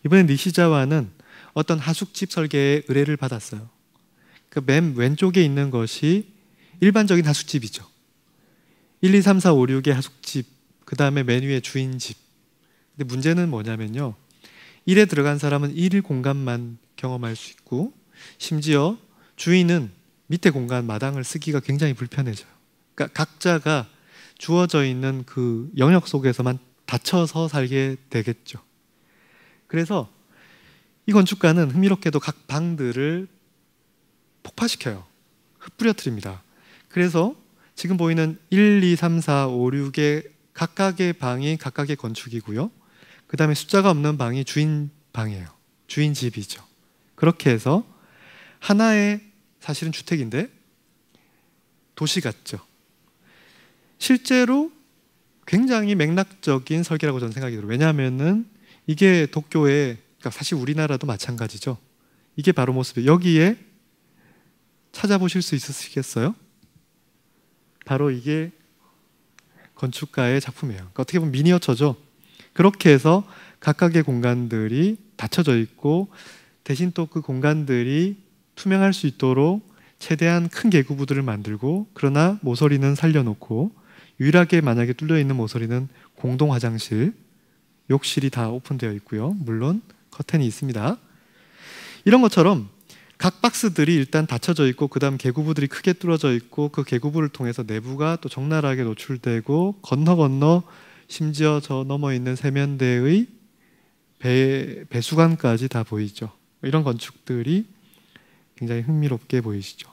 이번에 니시자와는 어떤 하숙집 설계에 의뢰를 받았어요. 그 맨 왼쪽에 있는 것이 일반적인 하숙집이죠. 1, 2, 3, 4, 5, 6의 하숙집, 그 다음에 맨 위에 주인집. 근데 문제는 뭐냐면요. 1에 들어간 사람은 1일 공간만 경험할 수 있고 심지어 주인은 밑에 공간 마당을 쓰기가 굉장히 불편해져요. 그러니까 각자가 주어져 있는 그 영역 속에서만 닫혀서 살게 되겠죠. 그래서 이 건축가는 흥미롭게도 각 방들을 폭파시켜요. 흩뿌려뜨립니다. 그래서 지금 보이는 1, 2, 3, 4, 5, 6의 각각의 방이 각각의 건축이고요. 그 다음에 숫자가 없는 방이 주인 방이에요. 주인 집이죠. 그렇게 해서 하나의 사실은 주택인데 도시 같죠. 실제로 굉장히 맥락적인 설계라고 저는 생각이 들어요. 왜냐하면은 이게 도쿄의, 그러니까 사실 우리나라도 마찬가지죠. 이게 바로 모습이에요. 여기에 찾아보실 수 있으시겠어요? 바로 이게 건축가의 작품이에요. 그러니까 어떻게 보면 미니어처죠. 그렇게 해서 각각의 공간들이 닫혀져 있고 대신 또 그 공간들이 투명할 수 있도록 최대한 큰 개구부들을 만들고 그러나 모서리는 살려놓고 유일하게 만약에 뚫려 있는 모서리는 공동 화장실, 욕실이 다 오픈되어 있고요. 물론 커튼이 있습니다. 이런 것처럼 각 박스들이 일단 닫혀져 있고 그 다음 개구부들이 크게 뚫어져 있고 그 개구부를 통해서 내부가 또 적나라하게 노출되고 건너 심지어 저 넘어 있는 세면대의 배수관까지 다 보이죠. 이런 건축들이 굉장히 흥미롭게 보이시죠.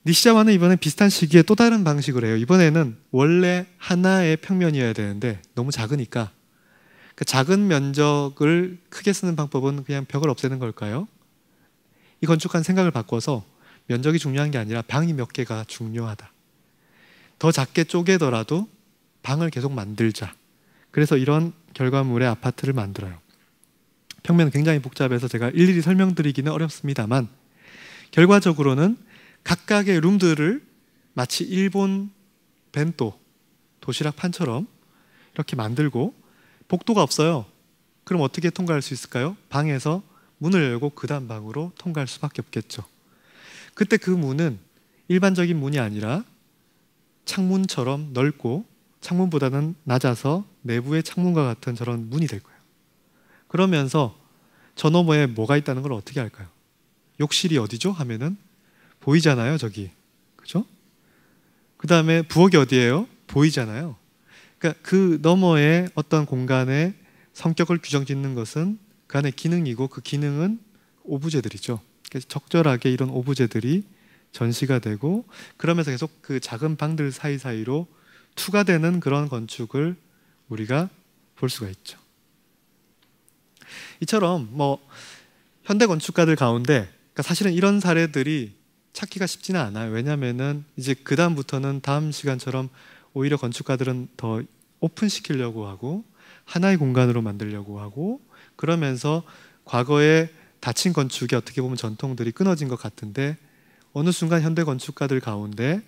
니시자와는 이번에 비슷한 시기에 또 다른 방식을 해요. 이번에는 원래 하나의 평면이어야 되는데 너무 작으니까 그 작은 면적을 크게 쓰는 방법은 그냥 벽을 없애는 걸까요? 이 건축한 생각을 바꿔서 면적이 중요한 게 아니라 방이 몇 개가 중요하다. 더 작게 쪼개더라도 방을 계속 만들자. 그래서 이런 결과물의 아파트를 만들어요. 평면은 굉장히 복잡해서 제가 일일이 설명드리기는 어렵습니다만 결과적으로는 각각의 룸들을 마치 일본 벤또, 도시락 판처럼 이렇게 만들고 복도가 없어요. 그럼 어떻게 통과할 수 있을까요? 방에서 문을 열고 그 다음 방으로 통과할 수밖에 없겠죠. 그때 그 문은 일반적인 문이 아니라 창문처럼 넓고 창문보다는 낮아서 내부의 창문과 같은 저런 문이 될 거예요. 그러면서 저 너머에 뭐가 있다는 걸 어떻게 알까요? 욕실이 어디죠? 하면은 보이잖아요, 저기. 그죠? 그 다음에 부엌이 어디예요? 보이잖아요. 그러니까 그 너머에 어떤 공간의 성격을 규정짓는 것은 그 안에 기능이고 그 기능은 오브제들이죠. 그래서 적절하게 이런 오브제들이 전시가 되고 그러면서 계속 그 작은 방들 사이사이로 투과되는 그런 건축을 우리가 볼 수가 있죠. 이처럼 뭐 현대 건축가들 가운데 그러니까 사실은 이런 사례들이 찾기가 쉽지는 않아요. 왜냐하면은 이제 그 다음부터는 다음 시간처럼 오히려 건축가들은 더 오픈시키려고 하고 하나의 공간으로 만들려고 하고 그러면서 과거에 닫힌 건축의 어떻게 보면 전통들이 끊어진 것 같은데 어느 순간 현대 건축가들 가운데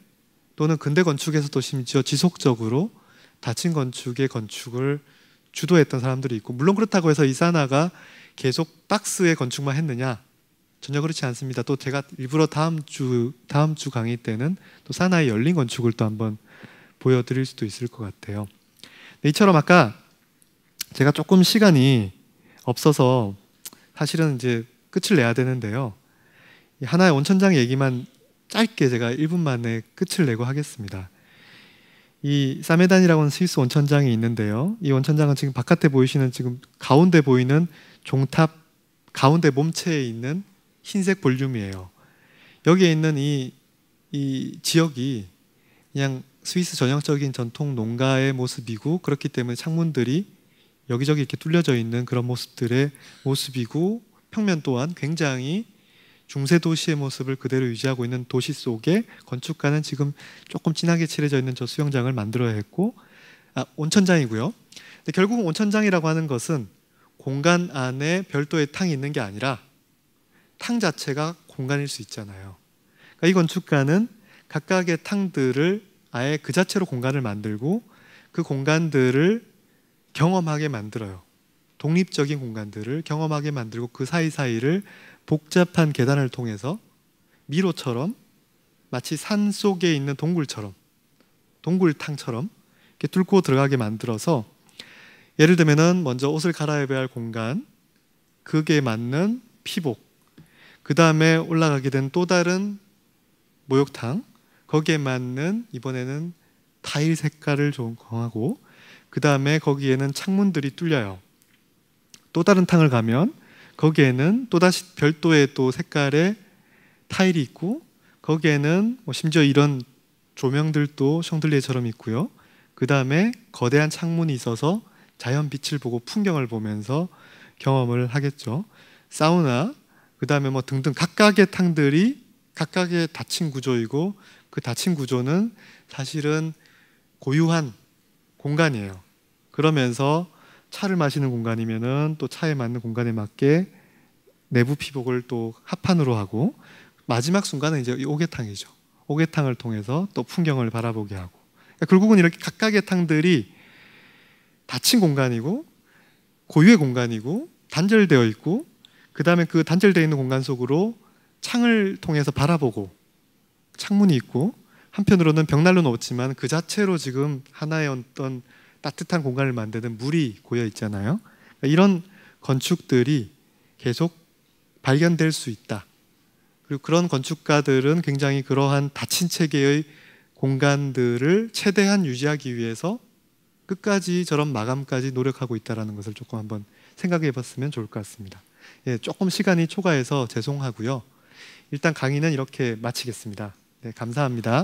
또는 근대 건축에서도 심지어 지속적으로 닫힌 건축의 건축을 주도했던 사람들이 있고 물론 그렇다고 해서 이 사나가 계속 박스의 건축만 했느냐? 전혀 그렇지 않습니다. 또 제가 일부러 다음 주 강의 때는 또 사나의 열린 건축을 또 한번 보여드릴 수도 있을 것 같아요. 네, 이처럼 아까 제가 조금 시간이 없어서 사실은 이제 끝을 내야 되는데요. 하나의 온천장 얘기만 짧게 제가 1분 만에 끝을 내고 하겠습니다. 이 사메단이라고 하는 스위스 온천장이 있는데요. 이 온천장은 지금 바깥에 보이시는 지금 가운데 보이는 종탑 가운데 몸체에 있는 흰색 볼륨이에요. 여기에 있는 이 지역이 그냥 스위스 전형적인 전통 농가의 모습이고 그렇기 때문에 창문들이 여기저기 이렇게 뚫려져 있는 그런 모습들의 모습이고 평면 또한 굉장히 중세 도시의 모습을 그대로 유지하고 있는 도시 속에 건축가는 지금 조금 진하게 칠해져 있는 저 수영장을 만들어야 했고 온천장이고요. 근데 결국은 온천장이라고 하는 것은 공간 안에 별도의 탕이 있는 게 아니라 탕 자체가 공간일 수 있잖아요. 그러니까 이 건축가는 각각의 탕들을 아예 그 자체로 공간을 만들고 그 공간들을 경험하게 만들어요. 독립적인 공간들을 경험하게 만들고 그 사이사이를 복잡한 계단을 통해서 미로처럼 마치 산 속에 있는 동굴처럼 동굴탕처럼 이렇게 뚫고 들어가게 만들어서 예를 들면은 먼저 옷을 갈아입어야 할 공간 그게 맞는 피복 그 다음에 올라가게 된 또 다른 목욕탕 거기에 맞는 이번에는 타일 색깔을 정하고 그 다음에 거기에는 창문들이 뚫려요. 또 다른 탕을 가면 거기에는 또다시 별도의 또 색깔의 타일이 있고 거기에는 심지어 이런 조명들도 샹들리에처럼 있고요. 그 다음에 거대한 창문이 있어서 자연 빛을 보고 풍경을 보면서 경험을 하겠죠. 사우나 그 다음에 뭐 등등 각각의 탕들이 각각의 닫힌 구조이고 그 닫힌 구조는 사실은 고유한 공간이에요. 그러면서 차를 마시는 공간이면은 또 차에 맞는 공간에 맞게 내부 피복을 또 합판으로 하고 마지막 순간은 이제 이 옥외탕이죠. 옥외탕을 통해서 또 풍경을 바라보게 하고 그러니까 결국은 이렇게 각각의 탕들이 닫힌 공간이고 고유의 공간이고 단절되어 있고 그 다음에 그 단절되어 있는 공간 속으로 창을 통해서 바라보고 창문이 있고 한편으로는 벽난로는 없지만 그 자체로 지금 하나의 어떤 따뜻한 공간을 만드는 물이 고여 있잖아요. 이런 건축들이 계속 발견될 수 있다. 그리고 그런 건축가들은 굉장히 그러한 닫힌 체계의 공간들을 최대한 유지하기 위해서 끝까지 저런 마감까지 노력하고 있다는 것을 조금 한번 생각해 봤으면 좋을 것 같습니다. 예, 조금 시간이 초과해서 죄송하고요. 일단 강의는 이렇게 마치겠습니다. 네, 감사합니다.